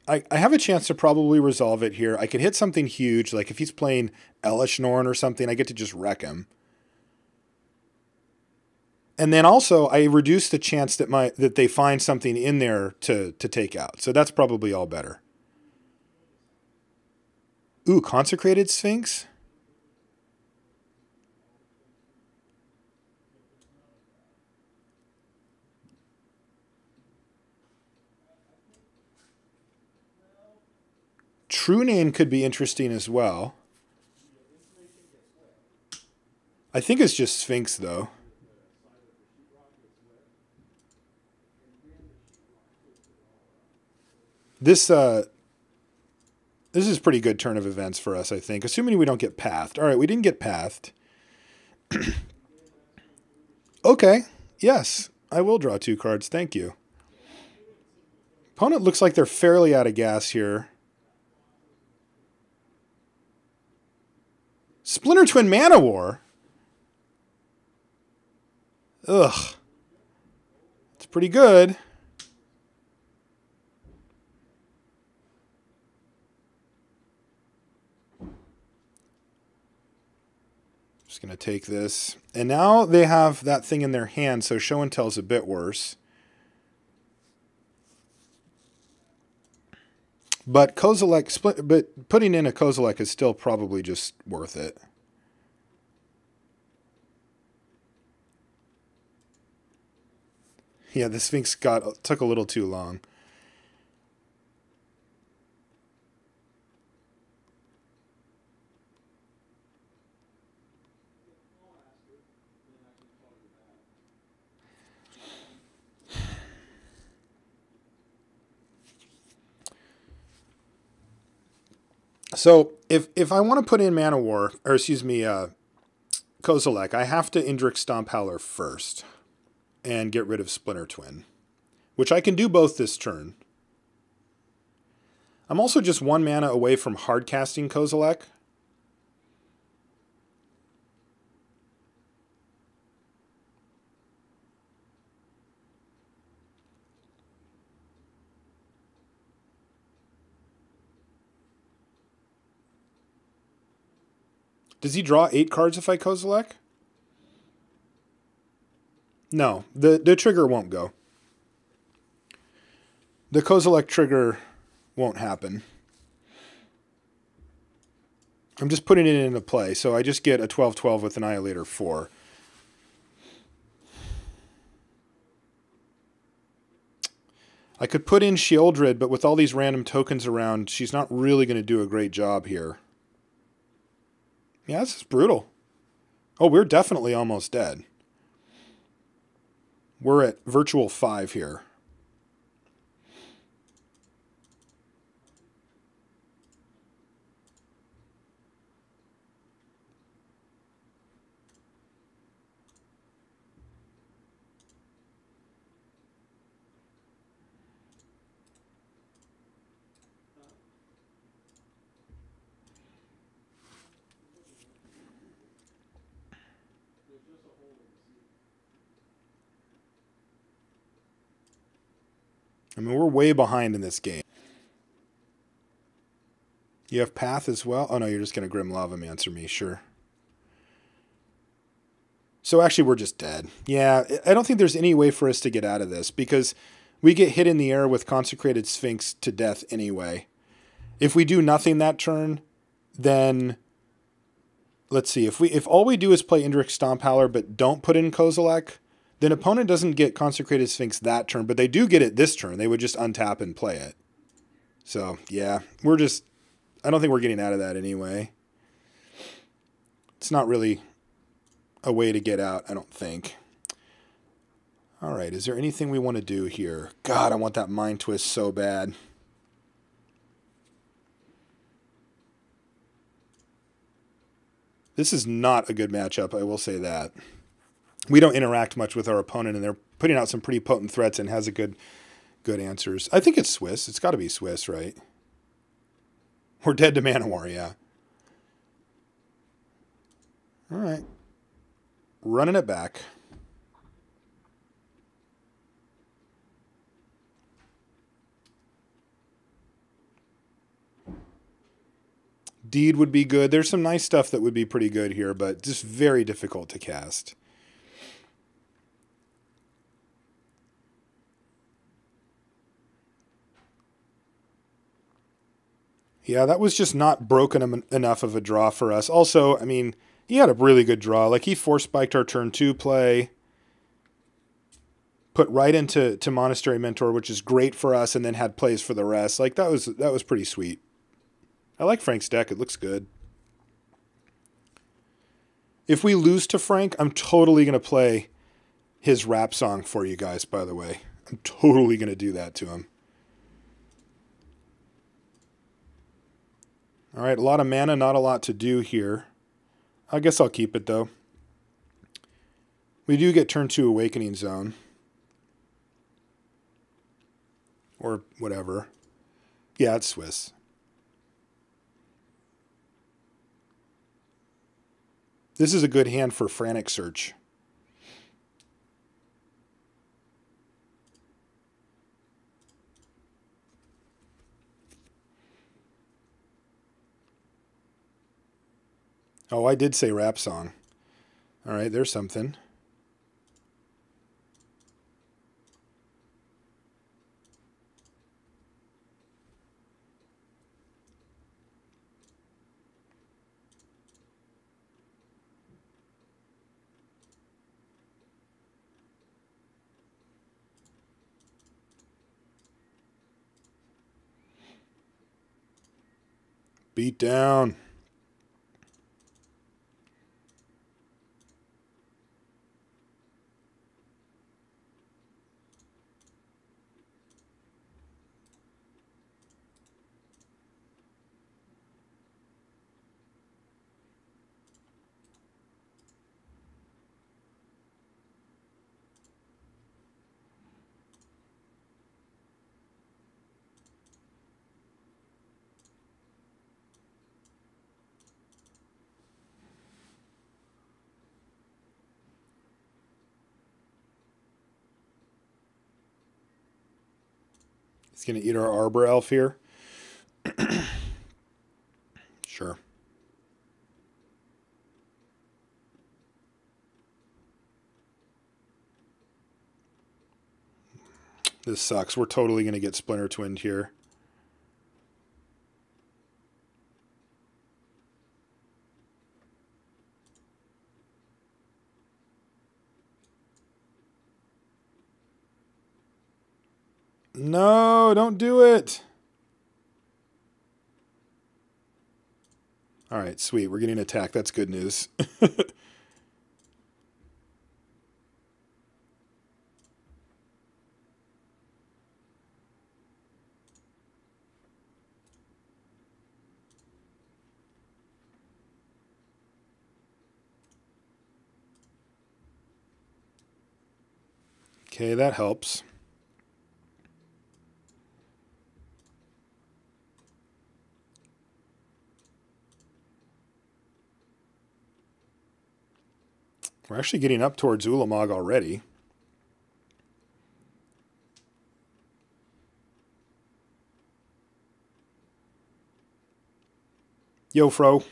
I have a chance to probably resolve it here. I could hit something huge, like if he's playing Elish Norn or something, I get to just wreck him. And then also I reduce the chance that they find something in there to take out. So that's probably all better. Ooh, Consecrated Sphinx? True Name could be interesting as well. I think it's just Sphinx, though. This is a pretty good turn of events for us, I think. Assuming we don't get pathed. All right, we didn't get pathed. Okay, yes, I will draw 2 cards. Thank you. Opponent looks like they're fairly out of gas here. Splinter Twin Mana War? Ugh. It's pretty good. Just going to take this. And now they have that thing in their hand, so Show and Tell is a bit worse. But but putting in a Kozilek is still probably just worth it. Yeah, the Sphinx took a little too long. So if I want to put in Mana War, or excuse me, Kozilek, I have to Indrik Stomp Howler first and get rid of Splinter Twin, which I can do both this turn. I'm also just 1 mana away from hard casting Kozilek. Does he draw 8 cards if I Kozilek? No, the trigger won't go. The Kozilek trigger won't happen. I'm just putting it into play, so I just get a 12/12 with Annihilator 4. I could put in Sheoldred, but with all these random tokens around, she's not really going to do a great job here. Yeah, this is brutal. Oh, we're definitely almost dead. We're at virtual 5 here. I mean, we're way behind in this game. You have Path as well? Oh, no, you're just going to Grim Lavamancer me, sure. So actually, we're just dead. Yeah, I don't think there's any way for us to get out of this, because we get hit in the air with Consecrated Sphinx to death anyway. If we do nothing that turn, then... Let's see, if all we do is play Indrik Stomp Howler but don't put in Kozilek, then opponent doesn't get Consecrated Sphinx that turn, but they do get it this turn. They would just untap and play it. So, yeah, we're just... I don't think we're getting out of that anyway. It's not really a way to get out, I don't think. All right, is there anything we want to do here? God, I want that Mind Twist so bad. This is not a good matchup, I will say that. We don't interact much with our opponent, and they're putting out some pretty potent threats and has a good answers. I think it's Swiss. It's got to be Swiss, right? We're dead to Mana War, yeah. All right. Running it back. Deed would be good. There's some nice stuff that would be pretty good here, but just very difficult to cast. Yeah, that was just not broken enough of a draw for us. Also, I mean, he had a really good draw. Like, he force-spiked our turn 2 play, put right into Monastery Mentor, which is great for us, and then had plays for the rest. Like, that was pretty sweet. I like Frank's deck. It looks good. If we lose to Frank, I'm totally going to play his rap song for you guys, by the way. I'm totally going to do that to him. All right, a lot of mana, not a lot to do here. I guess I'll keep it, though. We do get turn 2 Awakening Zone. Or whatever. Yeah, it's Swiss. This is a good hand for Frantic Search. Oh, I did say rap song. All right, there's something. Beat down. He's going to eat our Arbor Elf here. Sure. This sucks. We're totally going to get Splinter Twinned here. No, don't do it. All right, sweet. We're getting attacked. That's good news. Okay, that helps. We're actually getting up towards Ulamog already. Yo, Fro.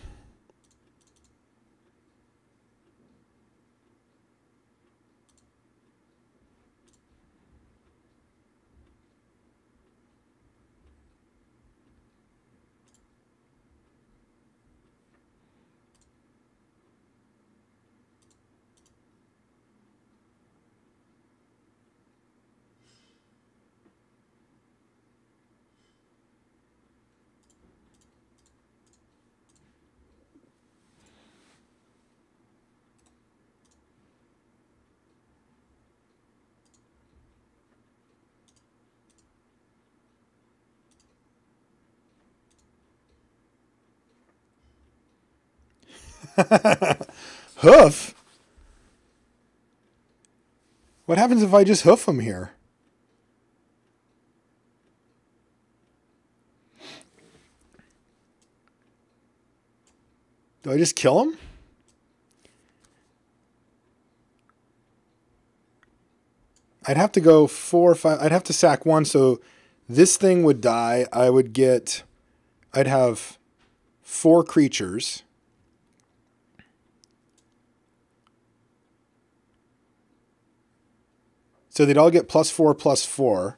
Hoof? What happens if I just hoof him here? Do I just kill him? I'd have to go 4 or 5. I'd have to sack 1, so this thing would die. I'd have 4 creatures. So they'd all get +4/+4.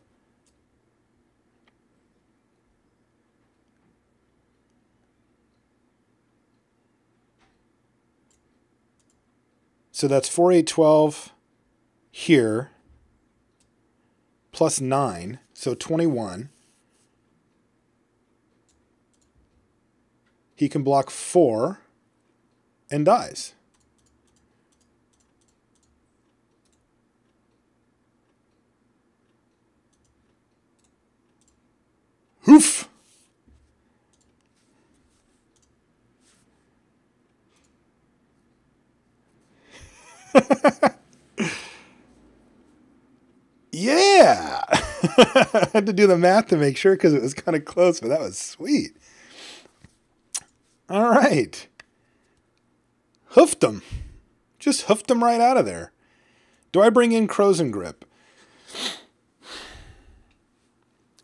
So that's 4, 8, 12 here. +9, so 21. He can block 4 and dies. Hoof! Yeah! I had to do the math to make sure because it was kind of close, but that was sweet. All right. Hoofed him. Just hoofed him right out of there. Do I bring in Crows and Grip?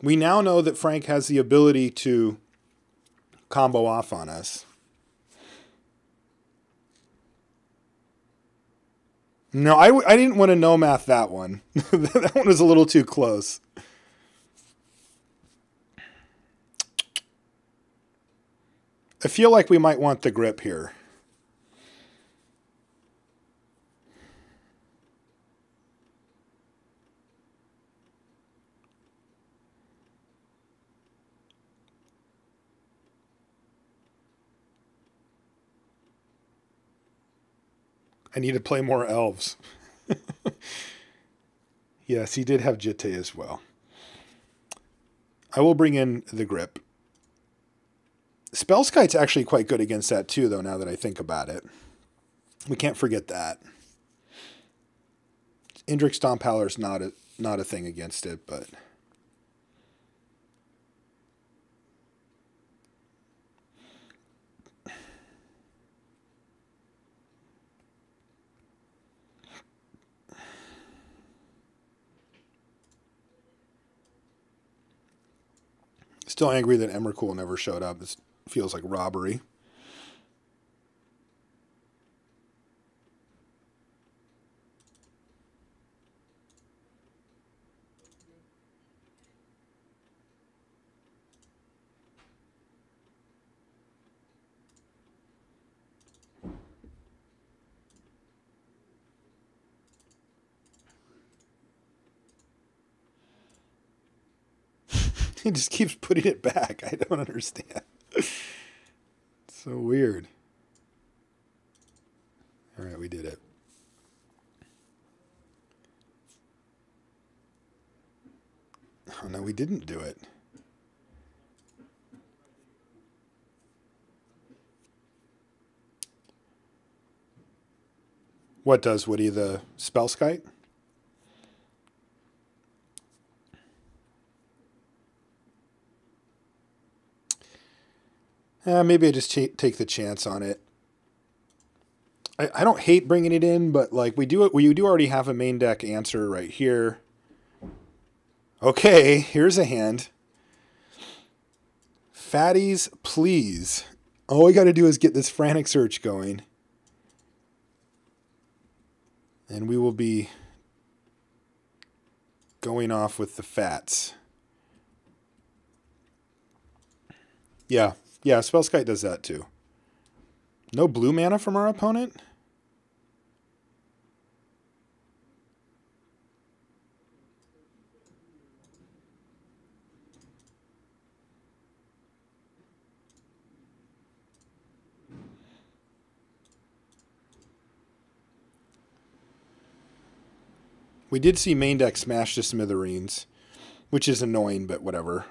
We now know that Frank has the ability to combo off on us. No, I didn't want to no math that one. That one was a little too close. I feel like we might want the grip here. I need to play more elves. Yes, he did have Jitte as well. I will bring in the grip. Spellskite's actually quite good against that too, though, now that I think about it. We can't forget that. Indrik Stomphowler's not a thing against it, but... Still angry that Emrakul never showed up. This feels like robbery. He just keeps putting it back. I don't understand. It's so weird. All right, we did it. Oh, no, we didn't do it. What does Woody, the spell skite? Maybe I just take the chance on it. I don't hate bringing it in, but like we do already have a main deck answer right here. Okay, here's a hand. Fatties, please. All we got to do is get this frantic search going. And we will be going off with the fats. Yeah, Spellskite does that too. No blue mana from our opponent? We did see main deck smash to smithereens, which is annoying, but whatever.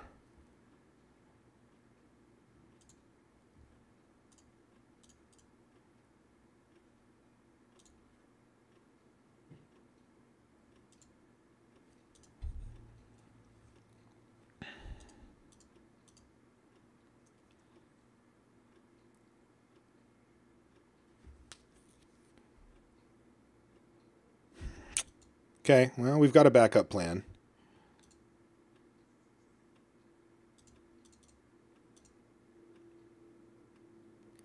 Okay, well, we've got a backup plan.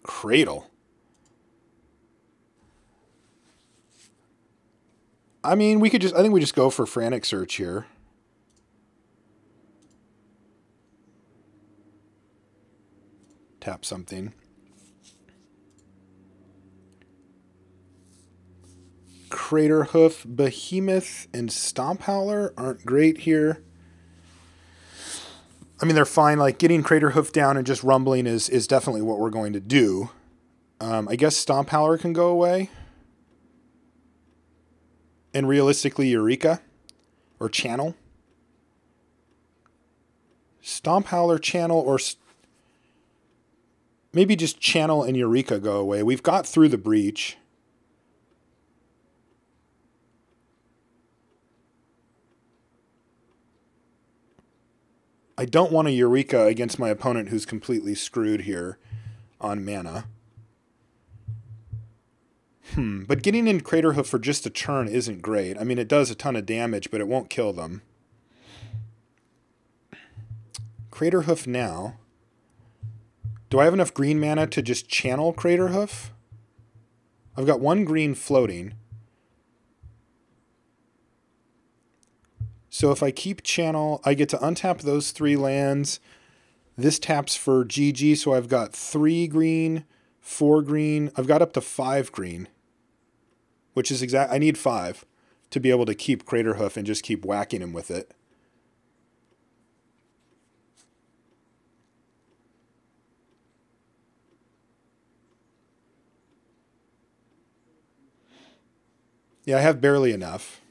Cradle. I mean, I think we just go for frantic search here. Tap something. Crater Hoof, Behemoth, and Stomp Howler aren't great here. I mean, they're fine. Like, getting Crater Hoof down and just rumbling is definitely what we're going to do. I guess Stomp Howler can go away. And realistically, Eureka. Or Channel. Stomp Howler, Channel, or maybe just Channel and Eureka go away. We've got through the breach. I don't want a Eureka against my opponent who's completely screwed here on mana. But getting in Crater Hoof for just a turn isn't great. I mean, it does a ton of damage, but it won't kill them. Crater Hoof now. Do I have enough green mana to just channel Crater Hoof? I've got one green floating. So if I keep channel, I get to untap those 3 lands. This taps for GG, so I've got 3 green, 4 green. I've got up to 5 green, which is exact. I need 5 to be able to keep Crater Hoof and just keep whacking him with it. Yeah, I have barely enough.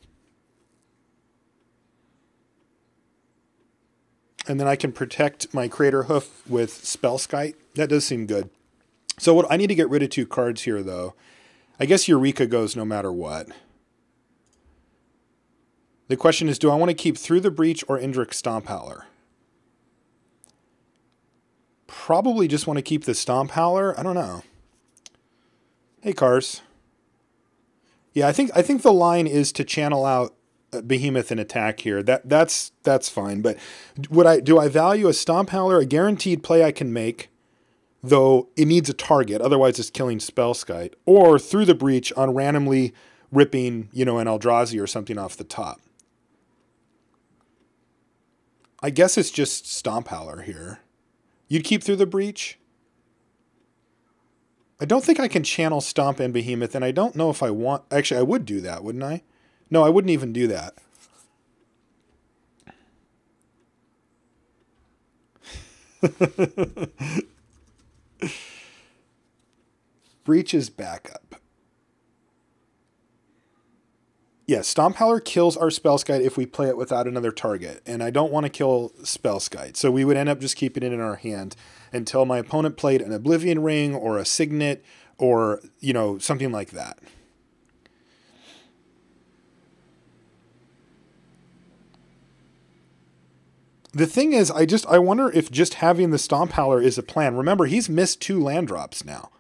And then I can protect my Crater Hoof with Spellskite. That does seem good. So what I need to get rid of 2 cards here, though. I guess Eureka goes no matter what. The question is, do I want to keep Through the Breach or Indrik Stomp Howler? Probably just want to keep the Stomp Howler. I don't know. Hey, Cars. Yeah, I think the line is to channel out Behemoth in attack here. That's fine. But do I value a Stomp Howler, a guaranteed play I can make, though it needs a target, otherwise it's killing Spellskite, or Through the Breach on randomly ripping, an Eldrazi or something off the top? I guess it's just Stomp Howler here. You'd keep Through the Breach? I don't think I can channel Stomp and Behemoth, and I don't know if I want... Actually, I would do that, wouldn't I? No, I wouldn't even do that. Breach is backup. Yeah, Stomp Howler kills our Spellskite if we play it without another target, and I don't want to kill Spellskite, so we would end up just keeping it in our hand until my opponent played an Oblivion Ring or a Signet or, something like that. The thing is, I wonder if just having the Stomp Howler is a plan. Remember, he's missed 2 land drops now,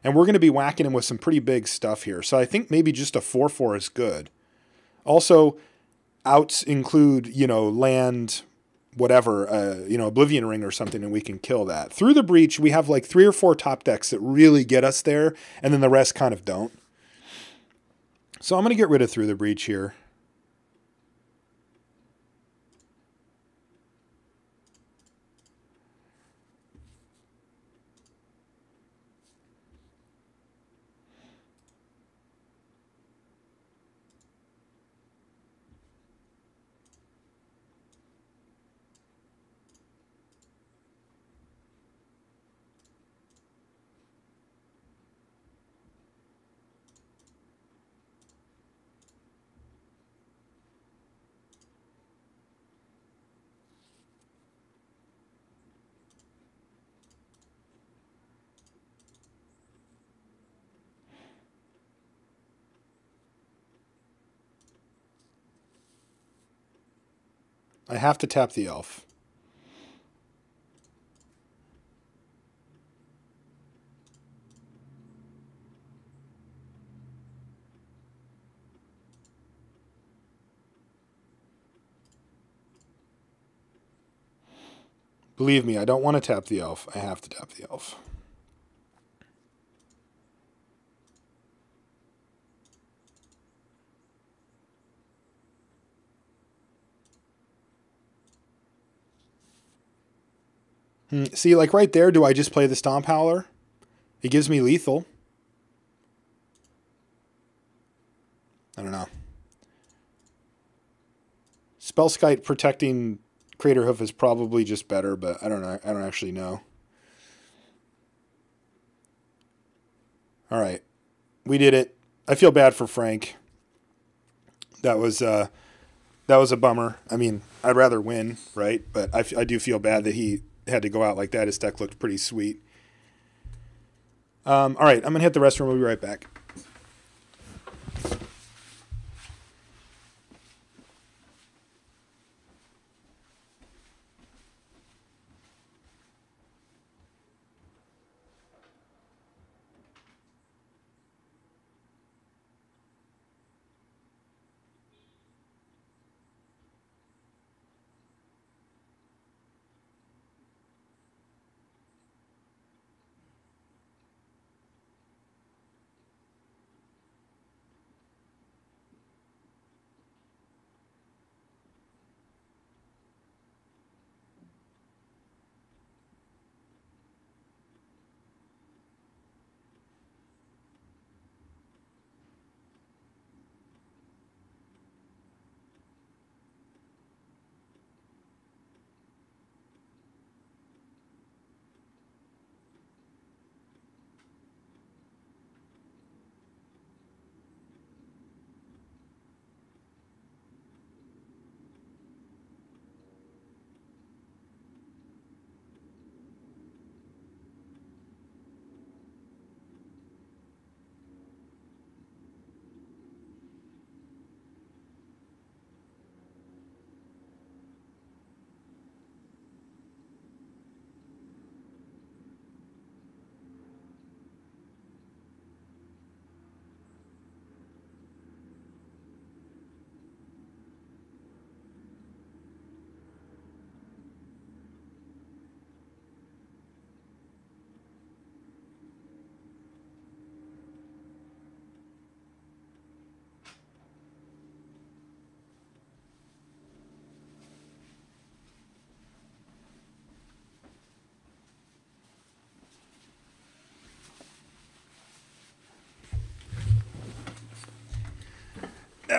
and we're going to be whacking him with some pretty big stuff here, so I think maybe just a 4/4 is good. Also, outs include, land, whatever, Oblivion Ring or something, and we can kill that. Through the Breach, we have like 3 or 4 top decks that really get us there, and then the rest kind of don't. So I'm going to get rid of Through the Breach here. I have to tap the elf. Believe me, I don't want to tap the elf. I have to tap the elf. See, like right there, do I just play the Stomp Howler? It gives me lethal. I don't know. Spellskite protecting Craterhoof is probably just better, but I don't know. I don't actually know. All right. We did it. I feel bad for Frank. That was a bummer. I mean, I'd rather win, right? But I do feel bad that he had to go out like that. His deck looked pretty sweet. All right, I'm going to hit the restroom. We'll be right back.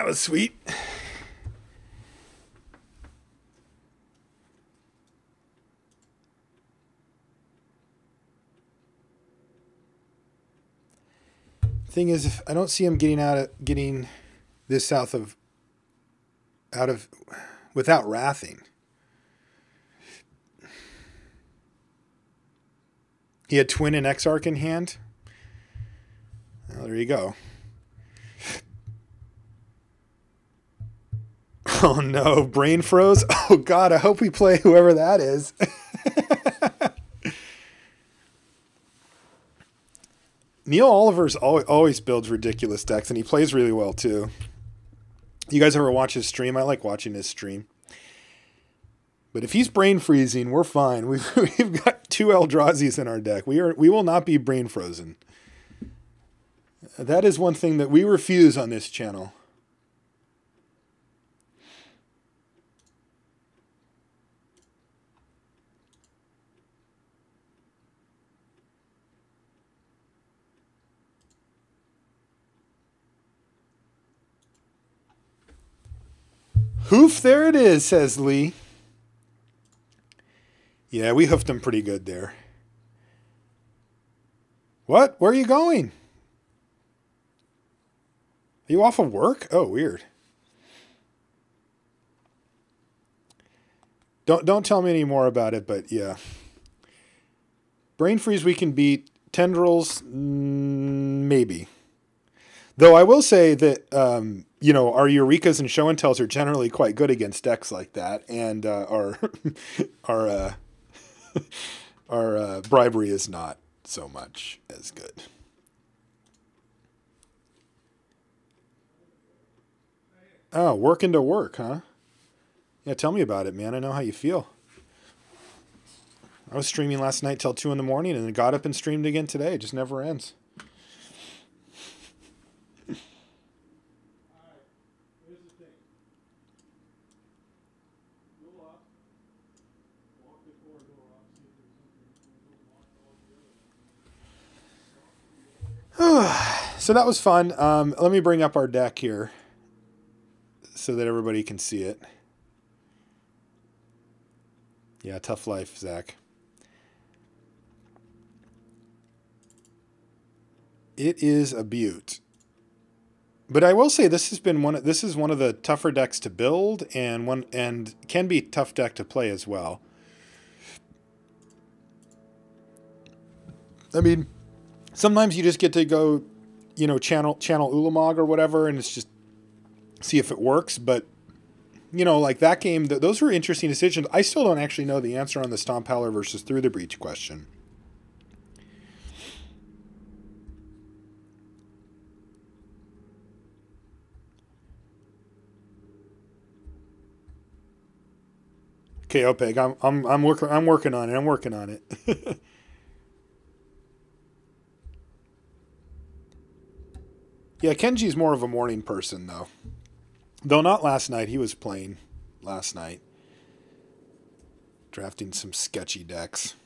That was sweet. Thing is, if I don't see him getting this out of without wrathing. He had Twin and Exarch in hand. Well, there you go. Oh no, brain froze. Oh God, I hope we play whoever that is. Neil Oliver's always builds ridiculous decks, and he plays really well too. You guys ever watch his stream? I like watching his stream. But if he's brain freezing, we're fine. We've got 2 Eldrazi's in our deck. We will not be brain frozen. That is one thing that we refuse on this channel. Hoof, there it is, says Lee. Yeah, we hoofed him pretty good there. What? Where are you going? Are you off of work? Oh, weird. Don't tell me any more about it, but yeah. Brain freeze we can beat. Tendrils, maybe. Though I will say that, you know, our Eurekas and Show and Tells are generally quite good against decks like that, and our bribery is not so much as good. Oh, working to work, huh? Yeah, tell me about it, man. I know how you feel. I was streaming last night till 2 in the morning and then got up and streamed again today. It just never ends. So that was fun. Let me bring up our deck here so that everybody can see it. Yeah, tough life, Zach. It is a beaut. But I will say this is one of the tougher decks to build and can be a tough deck to play as well. I mean, sometimes you just get to go, you know, channel Ulamog or whatever, and it's just see if it works. But, you know, like that game, those were interesting decisions. I still don't actually know the answer on the Stomp Howler versus Through the Breach question. Okay, Opeg, I'm working on it. I'm working on it. Yeah, Kenji's more of a morning person, though. Though not last night. He was playing last night. Drafting some sketchy decks.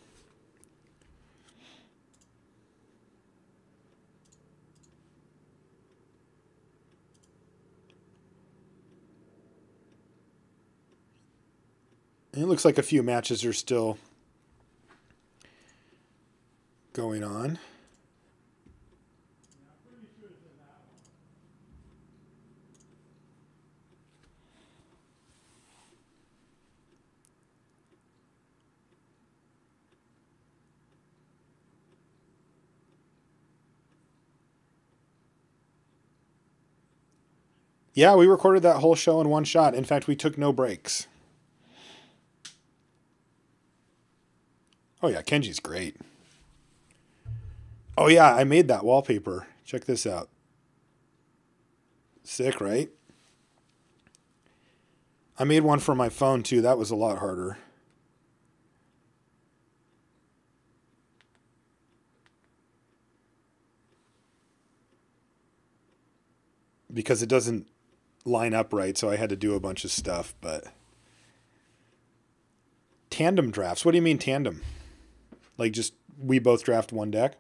And it looks like a few matches are still going on. Yeah, we recorded that whole show in one shot. In fact, we took no breaks. Oh yeah, Kenji's great. Oh yeah, I made that wallpaper. Check this out. Sick, right? I made one for my phone too. That was a lot harder. Because it doesn't line up right, so I had to do a bunch of stuff, but tandem drafts. What do you mean tandem? Like just we both draft one deck?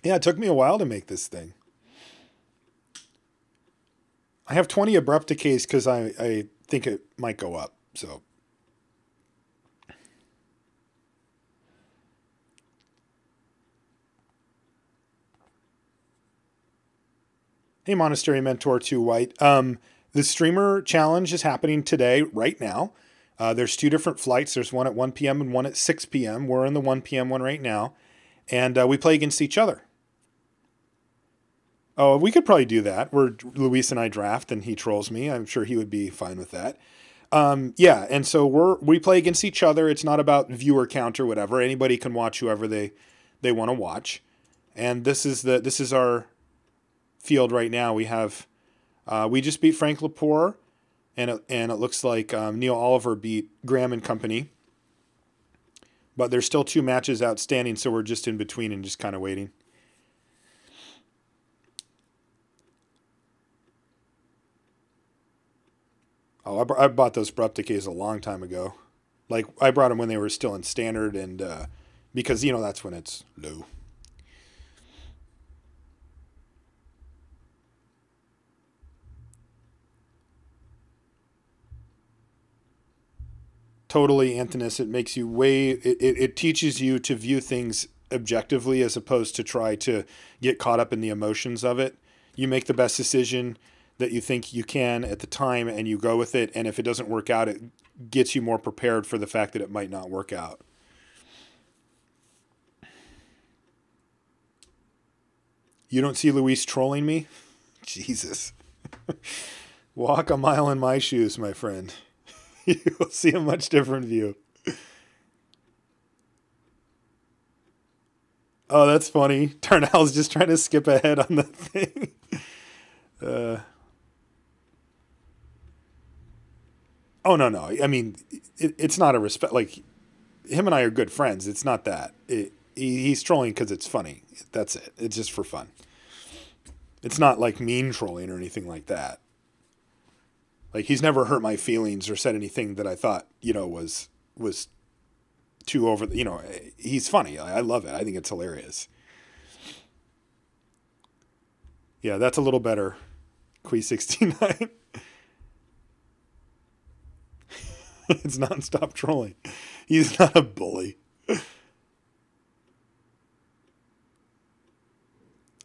Yeah, it took me a while to make this thing. I have 20 abrupt decays because I think it might go up. So, hey, Monastery Mentor 2 White. The streamer challenge is happening today, right now. There's 2 different flights. There's one at 1 p.m. and one at 6 p.m. We're in the 1 p.m. one right now. And we play against each other. Oh, we could probably do that, where Luis and I draft and he trolls me. I'm sure he would be fine with that. Yeah, and so we play against each other. It's not about viewer count or whatever. Anybody can watch whoever they want to watch. And this is our field right now. We have we just beat Frank Lepore, and it looks like Neil Oliver beat Graham and Company. But there's still 2 matches outstanding, so we're just in between and just kind of waiting. Oh, I bought those abrupt decays a long time ago. Like, I brought them when they were still in standard, and because, that's when it's low. Totally, Anthonus. It makes you it teaches you to view things objectively as opposed to try to get caught up in the emotions of it. You make the best decision that you think you can at the time, and you go with it. And if it doesn't work out, it gets you more prepared for the fact that it might not work out. You don't see Luis trolling me? Jesus. Walk a mile in my shoes, my friend. You'll see a much different view. Oh, that's funny. Tarnell's just trying to skip ahead on the thing. Oh, no. I mean, it's not a respect. Like, him and I are good friends. It's not that. He's trolling because it's funny. That's it. It's just for fun. It's not like mean trolling or anything like that. Like, he's never hurt my feelings or said anything that I thought, was too over. He's funny. I love it. I think it's hilarious. Yeah, that's a little better. Qui69. It's nonstop trolling. He's not a bully.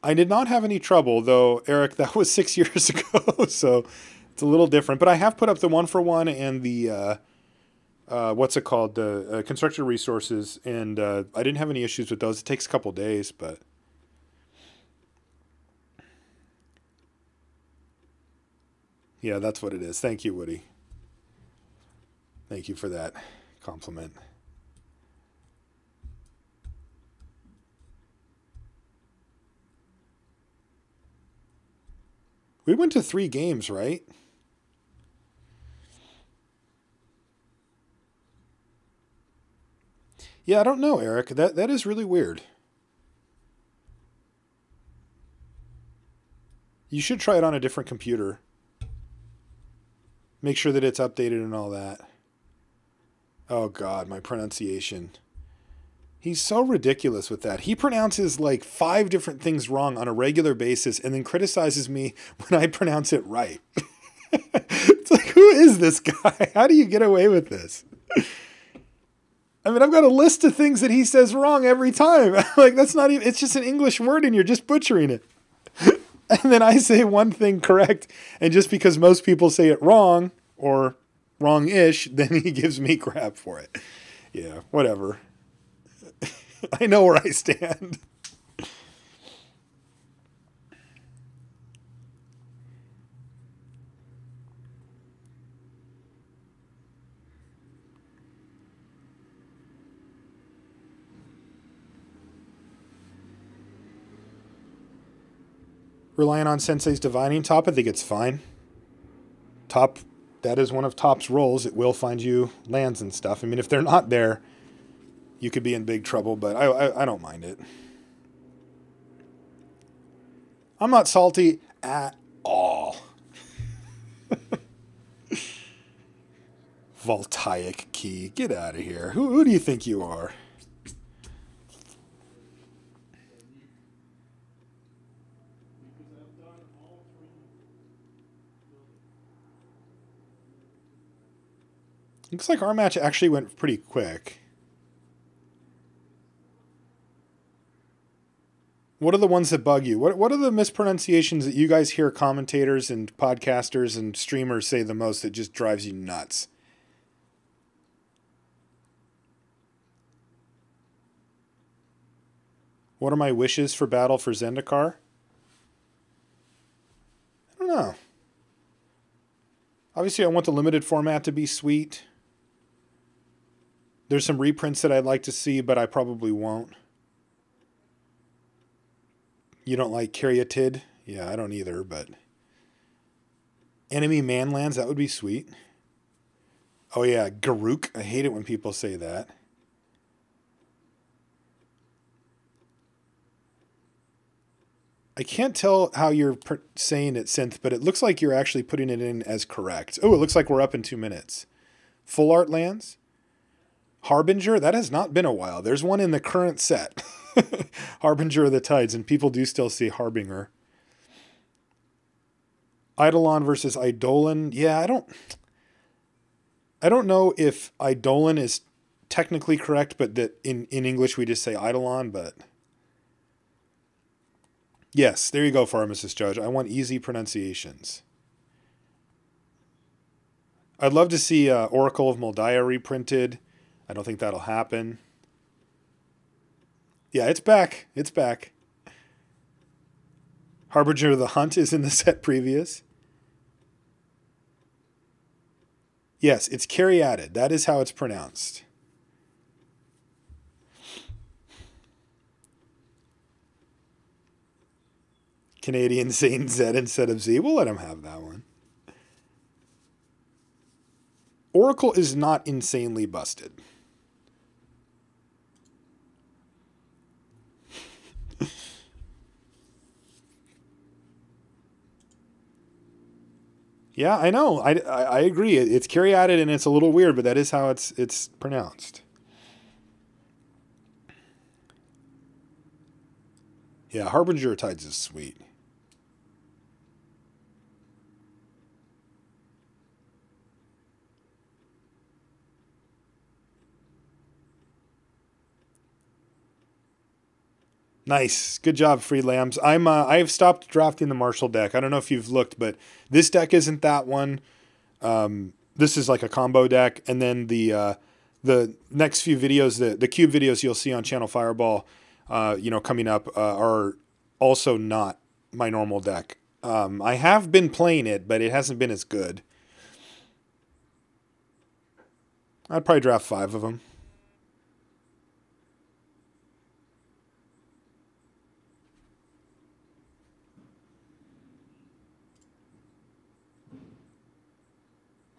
I did not have any trouble, though, Eric. That was 6 years ago, so it's a little different. But I have put up the 1-for-1 and the what's it called, the constructor resources, and I didn't have any issues with those. It takes a couple days, but yeah, that's what it is. Thank you, Woody. Thank you for that compliment. We went to 3 games, right? Yeah, I don't know, Eric. That is really weird. You should try it on a different computer. Make sure that it's updated and all that. Oh, God, my pronunciation. He's so ridiculous with that. He pronounces like 5 different things wrong on a regular basis and then criticizes me when I pronounce it right. It's like, who is this guy? How do you get away with this? I mean, I've got a list of things that he says wrong every time. Like, that's not even, it's just an English word and you're just butchering it. And then I say one thing correct, and just because most people say it wrong or wrong-ish, then he gives me crap for it. Yeah, whatever. I know where I stand. Relying on Sensei's divining top, I think it's fine. Top, that is one of Top's roles. It will find you lands and stuff. I mean, if they're not there, you could be in big trouble, but I don't mind it. I'm not salty at all. Voltaic key. Get out of here. Who do you think you are? Looks like our match actually went pretty quick. What are the ones that bug you? What are the mispronunciations that you guys hear commentators and podcasters and streamers say the most that just drives you nuts? What are my wishes for Battle for Zendikar? I don't know. Obviously, I want the limited format to be sweet. There's some reprints that I'd like to see, but I probably won't. You don't like Caryatid? Yeah, I don't either, but... Enemy Manlands, that would be sweet. Oh yeah, Garuk. I hate it when people say that. I can't tell how you're saying it, Synth, but it looks like you're actually putting it in as correct. Oh, it looks like we're up in 2 minutes. Full Art Lands? Harbinger? That has not been a while. There's one in the current set. Harbinger of the Tides, and people do still see Harbinger. Eidolon versus Eidolon. Yeah, I don't know if Eidolon is technically correct, but that in English we just say Eidolon, but... Yes, there you go, Pharmacist Judge. I want easy pronunciations. I'd love to see Oracle of Moldiah reprinted. I don't think that'll happen. Yeah, it's back. It's back. Harbinger of the Hunt is in the set previous. Yes, it's Caryatid. That is how it's pronounced. Canadian saying Z instead of Z. We'll let him have that one. Oracle is not insanely busted. Yeah, I know. I agree. It's Caryatid and it's a little weird, but that is how it's pronounced. Yeah, Harbinger of Tides is sweet. Nice. Good job, Free Lambs. I've stopped drafting the Marshall deck. I don't know if you've looked, but this deck isn't that one. This is like a combo deck. And then the next few videos, the cube videos you'll see on Channel Fireball, coming up, are also not my normal deck. I have been playing it, but it hasn't been as good. I'd probably draft 5 of them.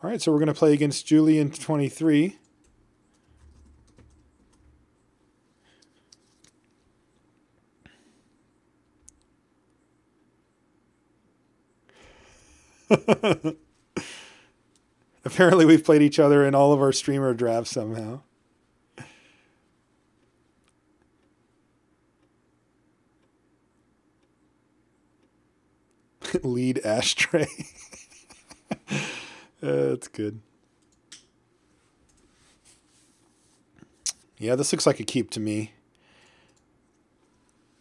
All right, so we're going to play against Julian 23. Apparently we've played each other in all of our streamer drafts somehow. Lead ashtray. That's good. Yeah, this looks like a keep to me.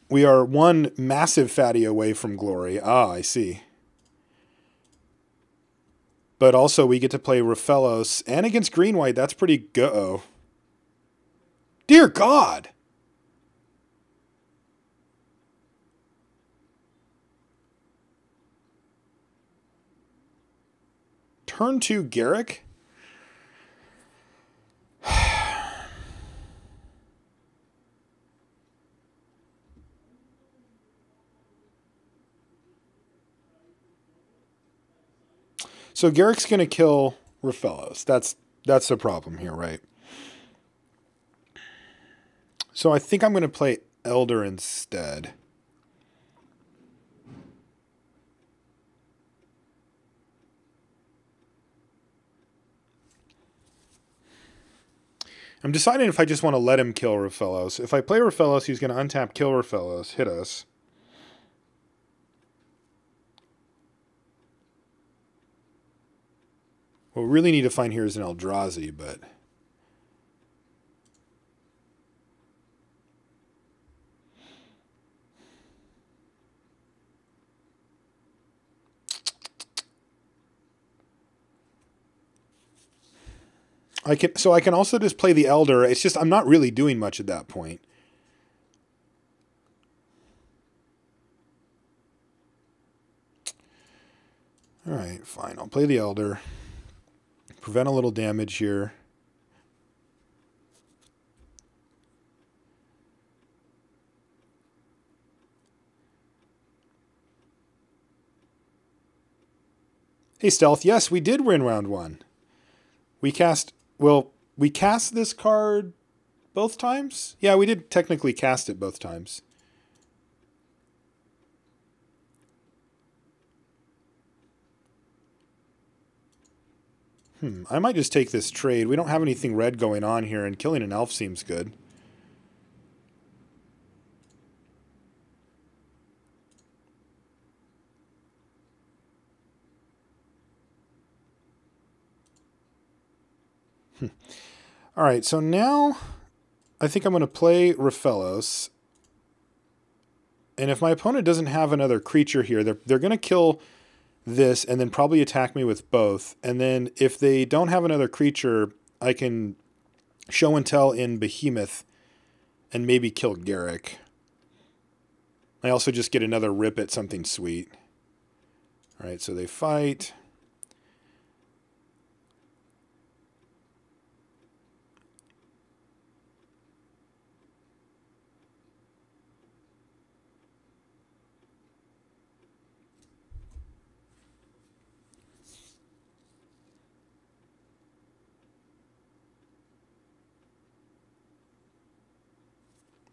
We are one massive fatty away from glory. Ah, I see. But also we get to play Raphelos and against green-white. That's pretty go. Dear God! Turn 2 Garrick? So Garrick's going to kill Raphelos. That's the problem here, right? So I think I'm going to play Elder instead. I'm deciding if I just want to let him kill Raphelos. If I play Raphelos, he's going to untap, kill Raphelos, hit us. What we really need to find here is an Eldrazi, but... I can also just play the Elder. It's just I'm not really doing much at that point. All right, fine. I'll play the Elder. Prevent a little damage here. Hey, Stealth. Yes, we did win round 1. We cast this card both times? Yeah, we did technically cast it both times. I might just take this trade. We don't have anything red going on here, and killing an elf seems good. All right, so now I think I'm going to play Raphelos. And if my opponent doesn't have another creature here, they're going to kill this and then probably attack me with both. And then if they don't have another creature, I can show and tell in Behemoth and maybe kill Garruk. I also just get another rip at something sweet. All right, so they fight.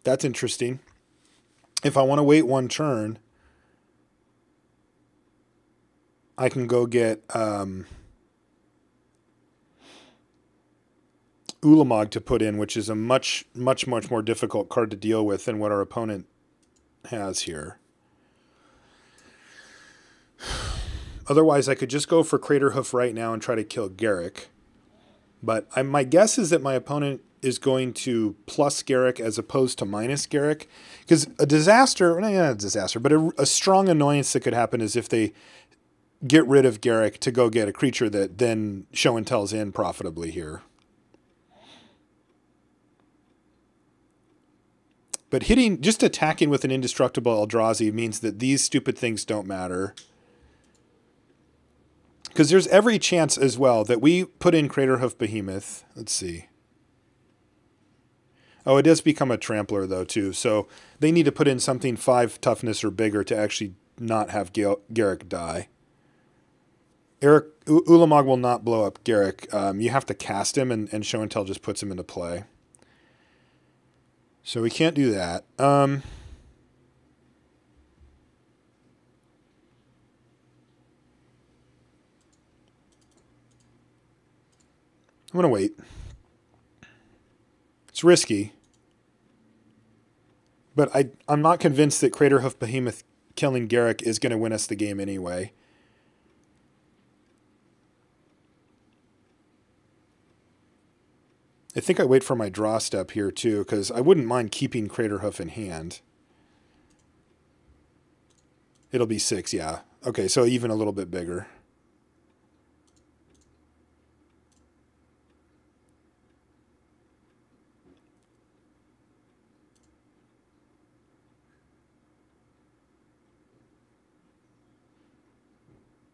That's interesting. If I want to wait one turn, I can go get Ulamog to put in, which is a much more difficult card to deal with than what our opponent has here. Otherwise, I could just go for Craterhoof right now and try to kill Garruk. But my guess is that my opponent is going to plus Garruk as opposed to minus Garruk. Because a disaster, not a disaster, but a strong annoyance that could happen is if they get rid of Garruk to go get a creature that then show and tells in profitably here. But just attacking with an indestructible Eldrazi means that these stupid things don't matter. Because there's every chance as well that we put in Craterhoof Behemoth. Let's see. Oh, it does become a trampler, though, too. So they need to put in something 5 toughness or bigger to actually not have Garruk die. Ulamog will not blow up Garruk. You have to cast him, and Show and Tell just puts him into play. So we can't do that. I'm going to wait. It's risky. But I'm not convinced that Craterhoof Behemoth killing Garruk is going to win us the game anyway. I think I wait for my draw step here too, because I wouldn't mind keeping Craterhoof in hand. It'll be 6, yeah. Okay, so even a little bit bigger.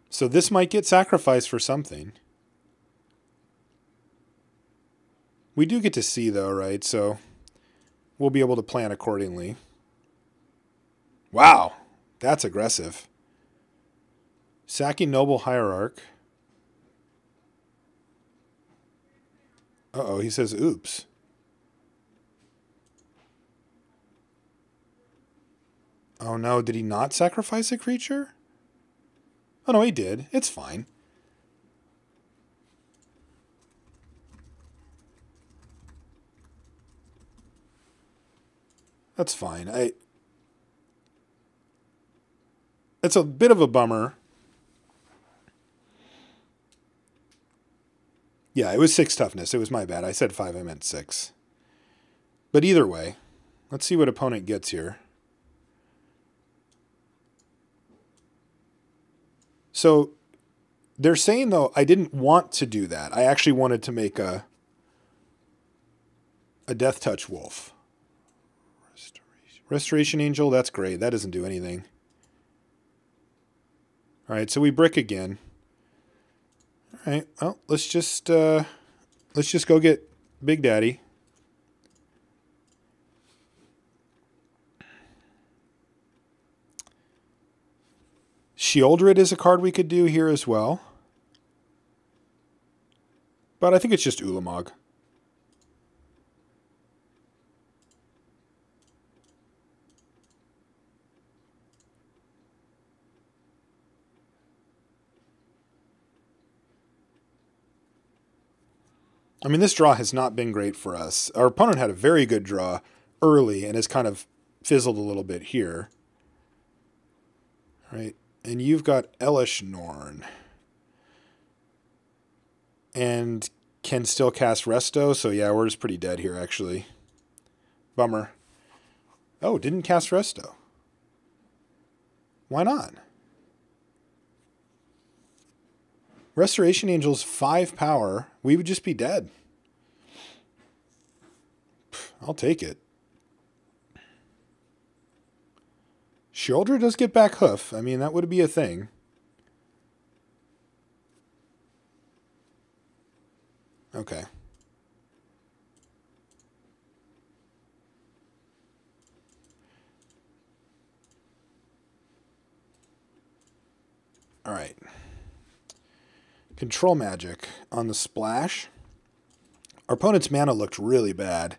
So this might get sacrificed for something. We do get to see, though, right? So we'll be able to plan accordingly. Wow, that's aggressive. Sacking Noble Hierarch. Uh-oh, he says, oops. Oh, no, did he not sacrifice a creature? Oh, no, he did. It's fine. That's fine. It's a bit of a bummer. Yeah, it was 6 toughness. It was my bad. I said 5, I meant 6. But either way, let's see what opponent gets here. So they're saying, though, I didn't want to do that. I actually wanted to make a Death Touch Wolf. Restoration Angel, that's great. That doesn't do anything. All right, so we brick again. All right, well, let's just go get Big Daddy. Sheoldred is a card we could do here as well. But I think it's just Ulamog. I mean, this draw has not been great for us. Our opponent had a very good draw early and has kind of fizzled a little bit here. All right, and you've got Elish Norn. And can still cast Resto, so yeah, we're just pretty dead here, actually. Bummer. Oh, didn't cast Resto. Why not? Restoration Angel's 5 power. We would just be dead. I'll take it. Shoulder does get back Hoof. I mean, that would be a thing. Okay. All right. Control Magic on the splash. Our opponent's mana looked really bad.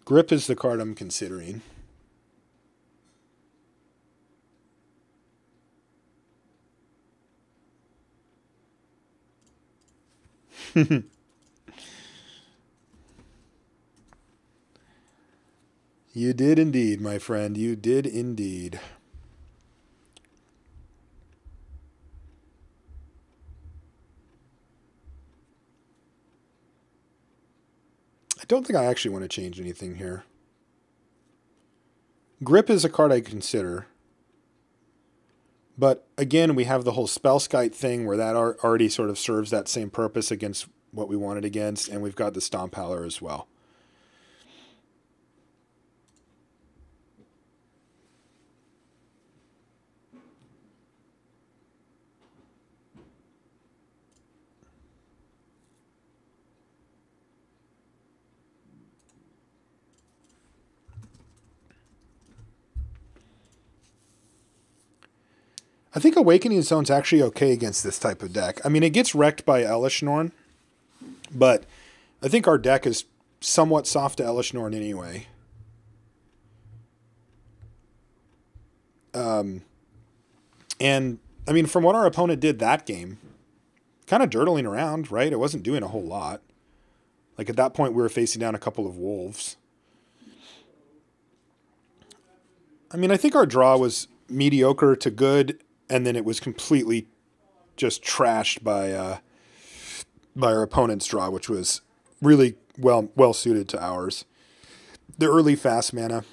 Grip is the card I'm considering. You did indeed, my friend. You did indeed. I don't think I actually want to change anything here. Grip is a card I consider. But again, we have the whole Spellskite thing where that already sort of serves that same purpose against what we wanted against, and we've got the Stomp Howler as well. I think Awakening Zone's actually okay against this type of deck. I mean, it gets wrecked by Elish Norn, but I think our deck is somewhat soft to Elish Norn anyway. And, I mean, from what our opponent did that game, kind of dirtling around, right? It wasn't doing a whole lot. Like, at that point, we were facing down a couple of wolves. I mean, I think our draw was mediocre to good, and then it was completely just trashed by our opponent's draw, which was really well suited to ours. The early fast mana,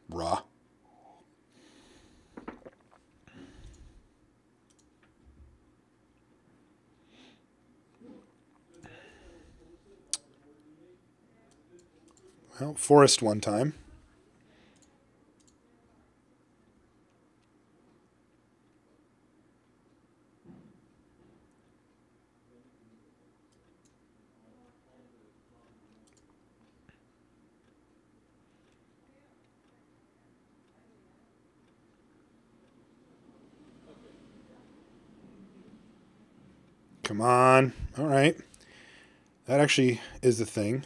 raw. Well, Forest one time. Come on. All right. That actually is the thing.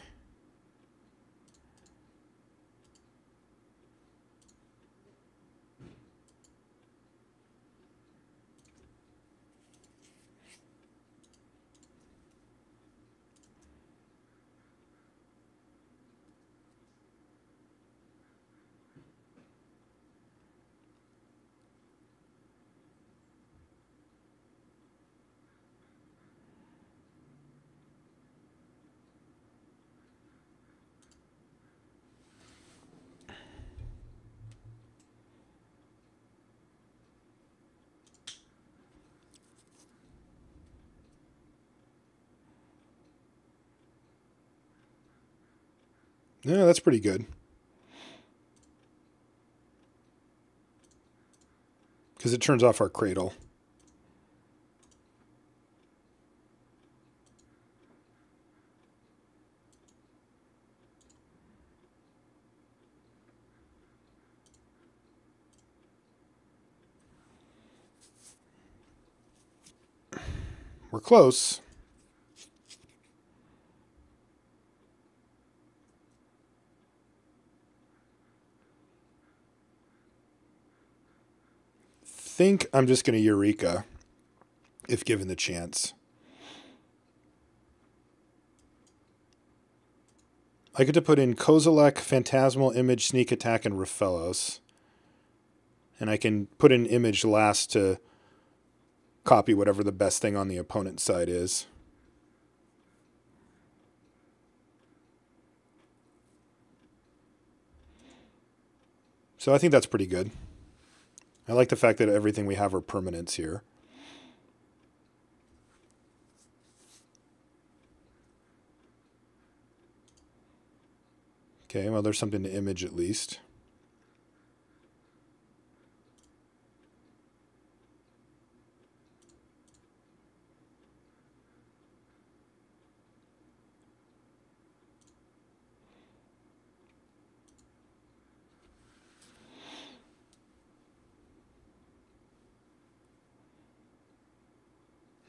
Yeah, that's pretty good. Because it turns off our cradle. We're close. Think I'm just going to Eureka if given the chance. I get to put in Kozilek, Phantasmal, Image, Sneak Attack, and Raphaelos. And I can put an image last to copy whatever the best thing on the opponent's side is. So I think that's pretty good. I like the fact that everything we have are permanents here. Okay, well, there's something to image at least.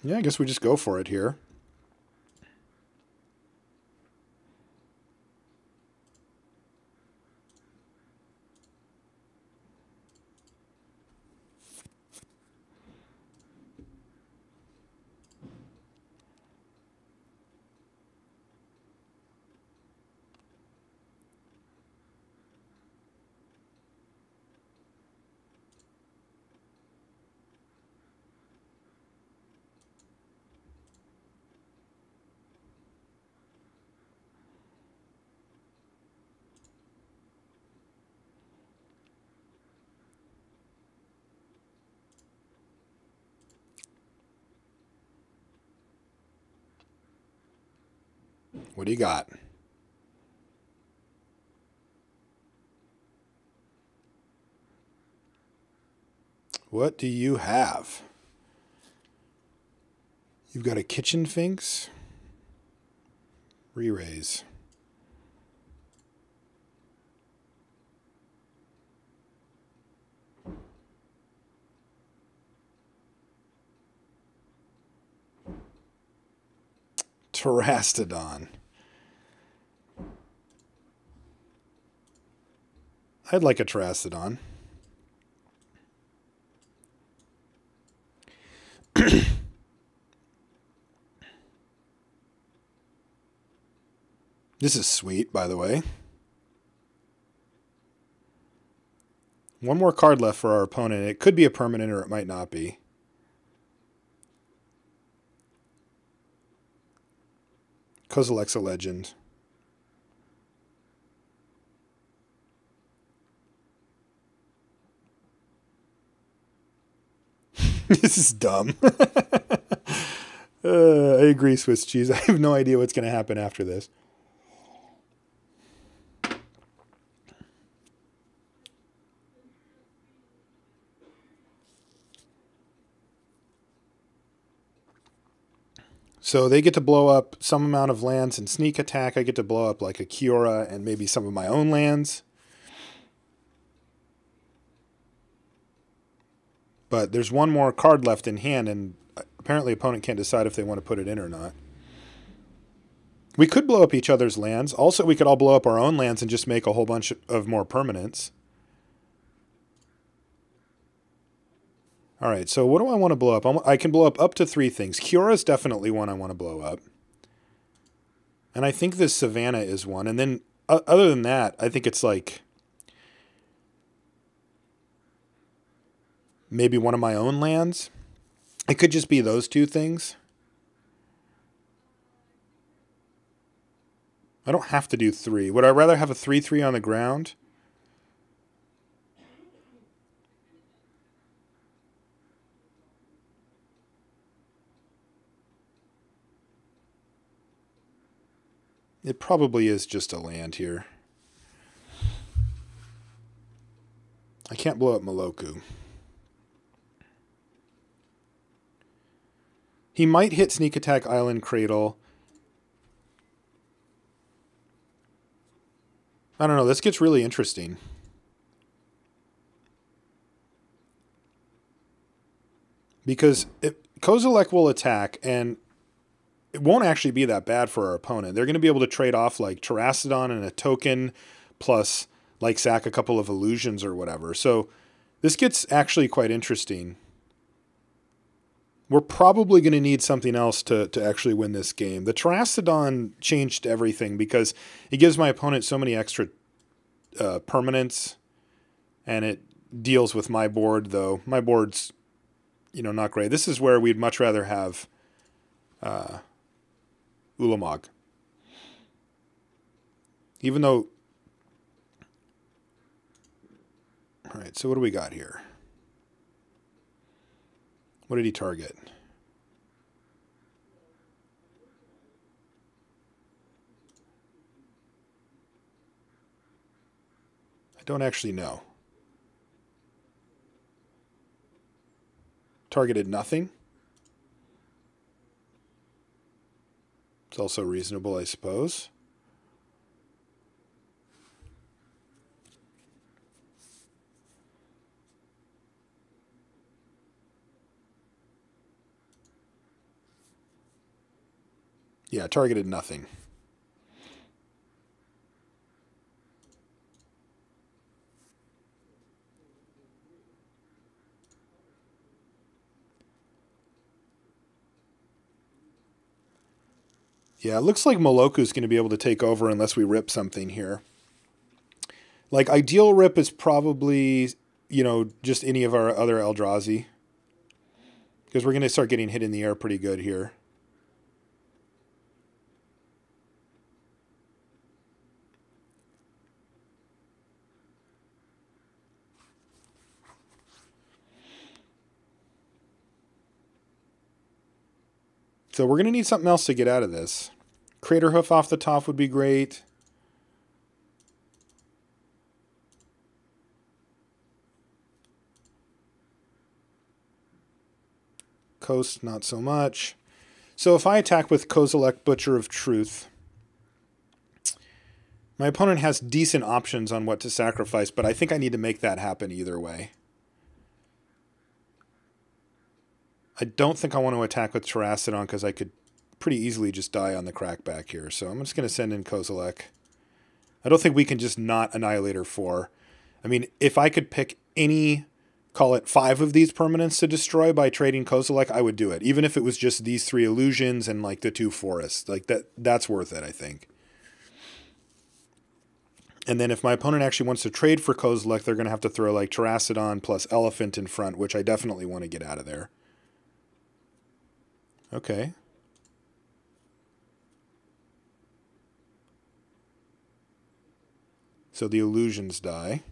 Yeah, I guess we just go for it here. What do you got? What do you have? You've got a Kitchen Finks. Re-raise. Terastodon. I'd like a Terastodon. This is sweet, by the way. One more card left for our opponent. It could be a permanent or it might not be. Kozilek's a legend. This is dumb. I agree, Swiss cheese. I have no idea what's going to happen after this. So they get to blow up some amount of lands and sneak attack. I get to blow up like a Kiora and maybe some of my own lands. But there's one more card left in hand, and apparently opponent can't decide if they want to put it in or not. We could blow up each other's lands. Also, we could all blow up our own lands and just make a whole bunch of more permanents. All right, so what do I want to blow up? I can blow up to 3 things. Kiora is definitely one I want to blow up. And I think this Savannah is one. And then other than that, I think it's like maybe one of my own lands. It could just be those 2 things. I don't have to do 3. Would I rather have a 3/3 on the ground? It probably is just a land here. I can't blow up Moloku. He might hit Sneak Attack Island Cradle. I don't know. This gets really interesting. Because Kozilek will attack, and it won't actually be that bad for our opponent. They're going to be able to trade off like Terrastodon and a token, plus like sack a couple of illusions or whatever. So this gets actually quite interesting. We're probably going to need something else to actually win this game. The Terrastodon changed everything because it gives my opponent so many extra permanents, and it deals with my board, though. My board's, not great. This is where we'd much rather have Ulamog. Even though... All right, so what do we got here? What did he target? I don't actually know. Targeted nothing. It's also reasonable, I suppose. Yeah, targeted nothing. Yeah, it looks like Moloku's going to be able to take over unless we rip something here. Like, ideal rip is probably, just any of our other Eldrazi. Because we're going to start getting hit in the air pretty good here. So we're going to need something else to get out of this. Crater Hoof off the top would be great. Coast, not so much. So if I attack with Kozilek, Butcher of Truth, my opponent has decent options on what to sacrifice, but I think I need to make that happen either way. I don't think I want to attack with Terrastodon because I could pretty easily just die on the crackback here. So I'm just going to send in Kozilek. I don't think we can just not Annihilator 4. I mean, if I could pick any, call it 5 of these permanents to destroy by trading Kozilek, I would do it. Even if it was just these 3 illusions and like the 2 forests. Like that's worth it, I think. And then if my opponent actually wants to trade for Kozilek, they're going to have to throw like Terrastodon plus Elephant in front, which I definitely want to get out of there. Okay. So the illusions die.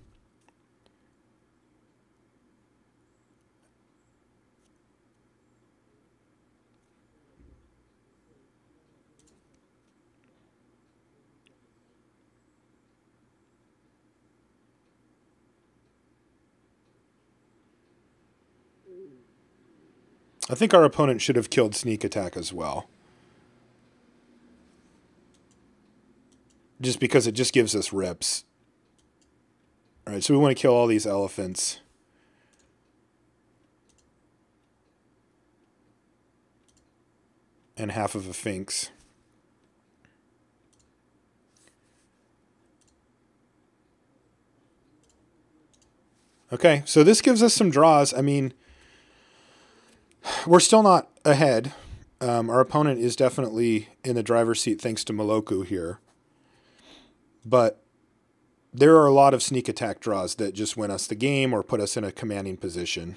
I think our opponent should have killed Sneak Attack as well. Just because it just gives us rips. Alright, so we want to kill all these elephants. And half of a Sphinx. Okay, so this gives us some draws. I mean, we're still not ahead. Our opponent is definitely in the driver's seat thanks to Moloku here. But there are a lot of sneak attack draws that just win us the game or put us in a commanding position.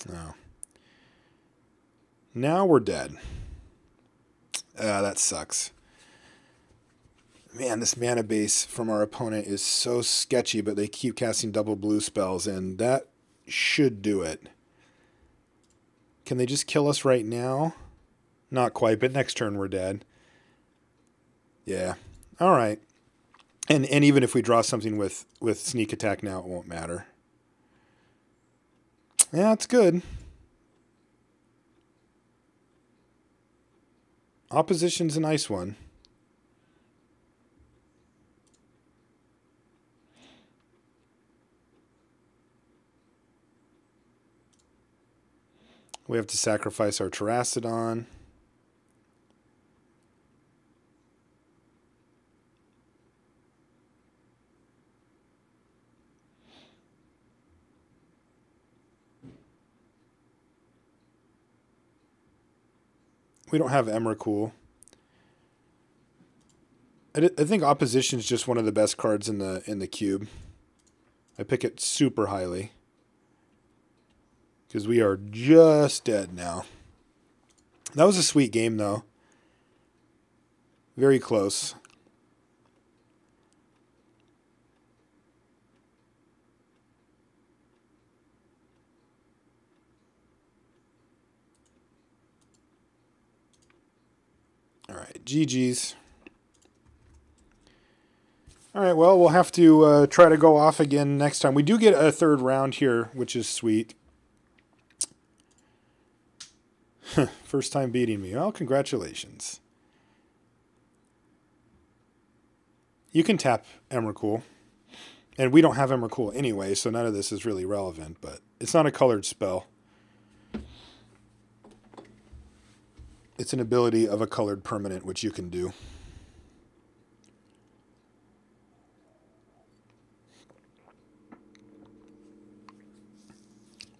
No. Now we're dead. That sucks. Man, this mana base from our opponent is so sketchy, but they keep casting double blue spells, and that should do it. Can they just kill us right now? Not quite, but next turn we're dead. Yeah. All right. And even if we draw something with sneak attack now, it won't matter. Yeah, it's good. Opposition's a nice one. We have to sacrifice our Terracodon. We don't have Emrakul. I think Opposition is just one of the best cards in the cube. I pick it super highly because we are just dead now. That was a sweet game, though. Very close. All right, GG's. All right, well, we'll have to try to go off again next time. We do get a third round here, which is sweet. First time beating me. Well, congratulations. You can tap Emrakul. And we don't have Emrakul anyway, so none of this is really relevant, but it's not a colored spell. It's an ability of a colored permanent, which you can do.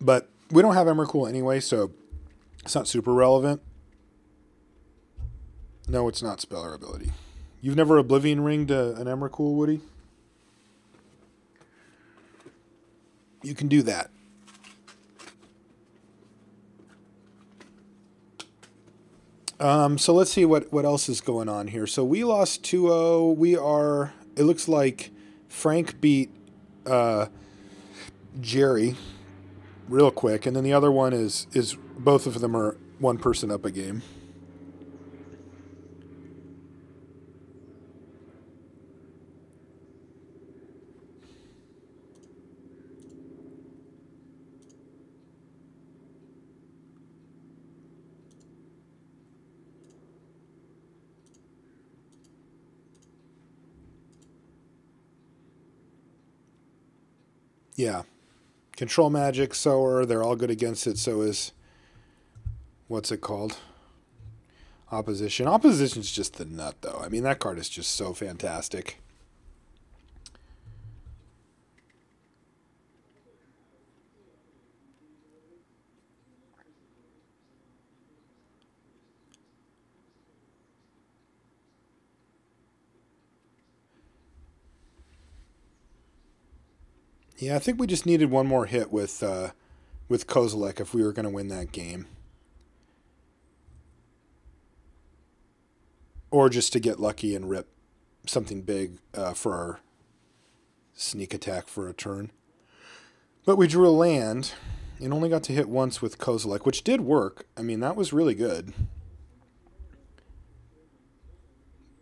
But we don't have Emrakul anyway, so it's not super relevant. No, it's not spell or ability. You've never Oblivion Ringed an Emrakul, Woody? You can do that. So let's see what else is going on here. So we lost 2-0. We are... It looks like Frank beat Jerry real quick, and then the other one is both of them are one person up a game. Yeah. Control Magic, Sower, they're all good against it. So is, what's it called? Opposition. Opposition's just the nut, though. I mean, that card is just so fantastic. Yeah, I think we just needed one more hit with Kozilek if we were going to win that game. Or just to get lucky and rip something big for our sneak attack for a turn. But we drew a land and only got to hit once with Kozilek, which did work. I mean, that was really good.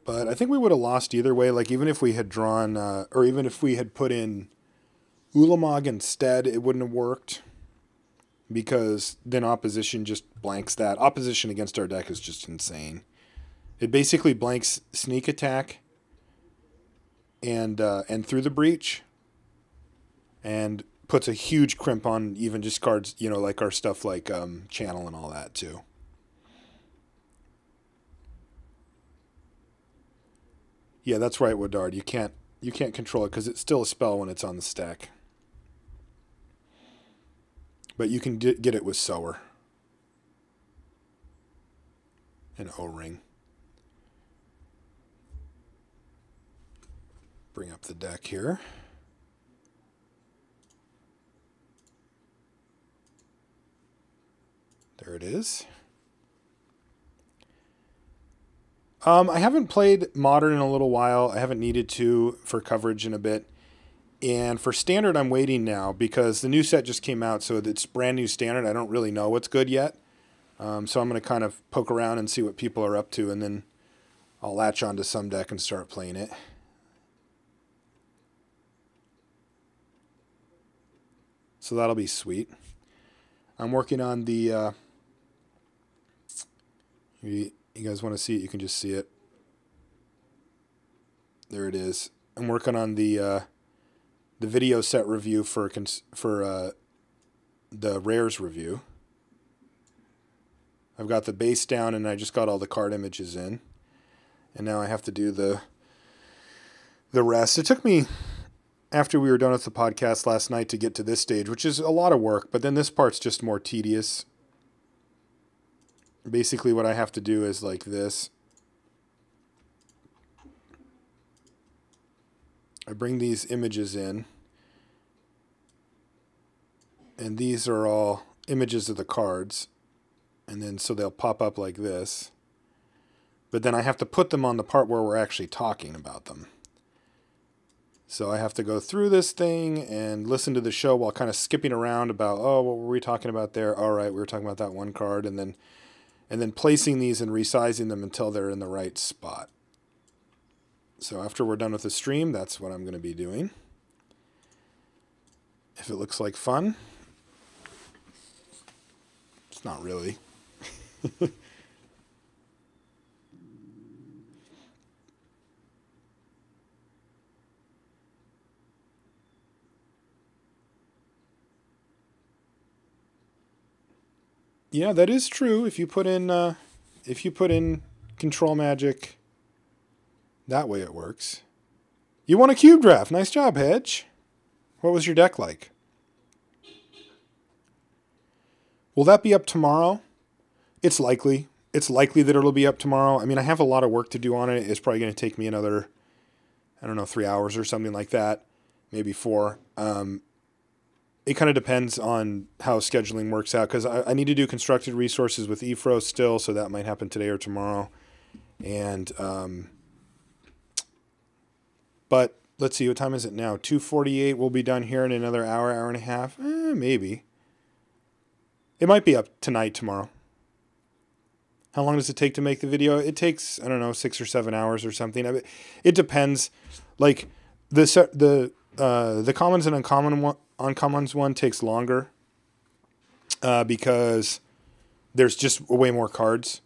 But I think we would have lost either way. Like, even if we had drawn, or even if we had put in Ulamog instead, it wouldn't have worked. Because then opposition just blanks that. Opposition against our deck is just insane. It basically blanks sneak attack and through the breach, and puts a huge crimp on even just cards, you know, like our stuff like Channel and all that too. Yeah, that's right, Woodard. You can't control it because it's still a spell when it's on the stack. But you can get it with Sower and O-Ring. Bring up the deck here. There it is. I haven't played Modern in a little while. I haven't needed to for coverage in a bit. And for Standard, I'm waiting now because the new set just came out, so it's brand new Standard. I don't really know what's good yet. So I'm going to kind of poke around and see what people are up to, and then I'll latch onto some deck and start playing it. So that'll be sweet. I'm working on the... you guys want to see it, you can just see it. There it is. I'm working on the video set review for the rares review. I've got the base down and I just got all the card images in. And now I have to do the rest. It took me, after we were done with the podcast last night, to get to this stage, which is a lot of work, but then this part's just more tedious. Basically what I have to do is like this. I bring these images in, and these are all images of the cards, and then so they'll pop up like this. But then I have to put them on the part where we're actually talking about them. So I have to go through this thing and listen to the show while kind of skipping around about, oh, what were we talking about there? All right, we were talking about that one card, and then placing these and resizing them until they're in the right spot. So after we're done with the stream, that's what I'm going to be doing. If it looks like fun. It's not really. Yeah, that is true. If you put in control magic, that way it works. You won a cube draft. Nice job, Hedge. What was your deck like? Will that be up tomorrow? It's likely. It's likely that it'll be up tomorrow. I mean, I have a lot of work to do on it. It's probably going to take me another, 3 hours or something like that. Maybe 4. It kind of depends on how scheduling works out, because I need to do constructed resources with Ephro still, so that might happen today or tomorrow. And but let's see, what time is it now? 2:48. We'll be done here in another hour, hour and a half. Maybe. It might be up tonight, tomorrow. How long does it take to make the video? It takes, 6 or 7 hours or something. It depends. Like the commons and uncommons one takes longer because there's just way more cards.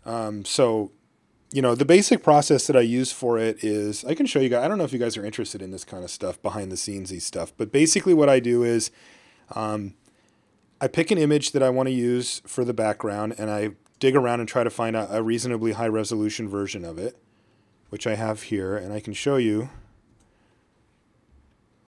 So, the basic process that I use for it is, I can show you guys. I don't know if you guys are interested in this kind of stuff, behind the scenes-y stuff, but basically what I do is I pick an image that I want to use for the background, and I dig around and try to find a reasonably high resolution version of it, which I have here, and I can show you.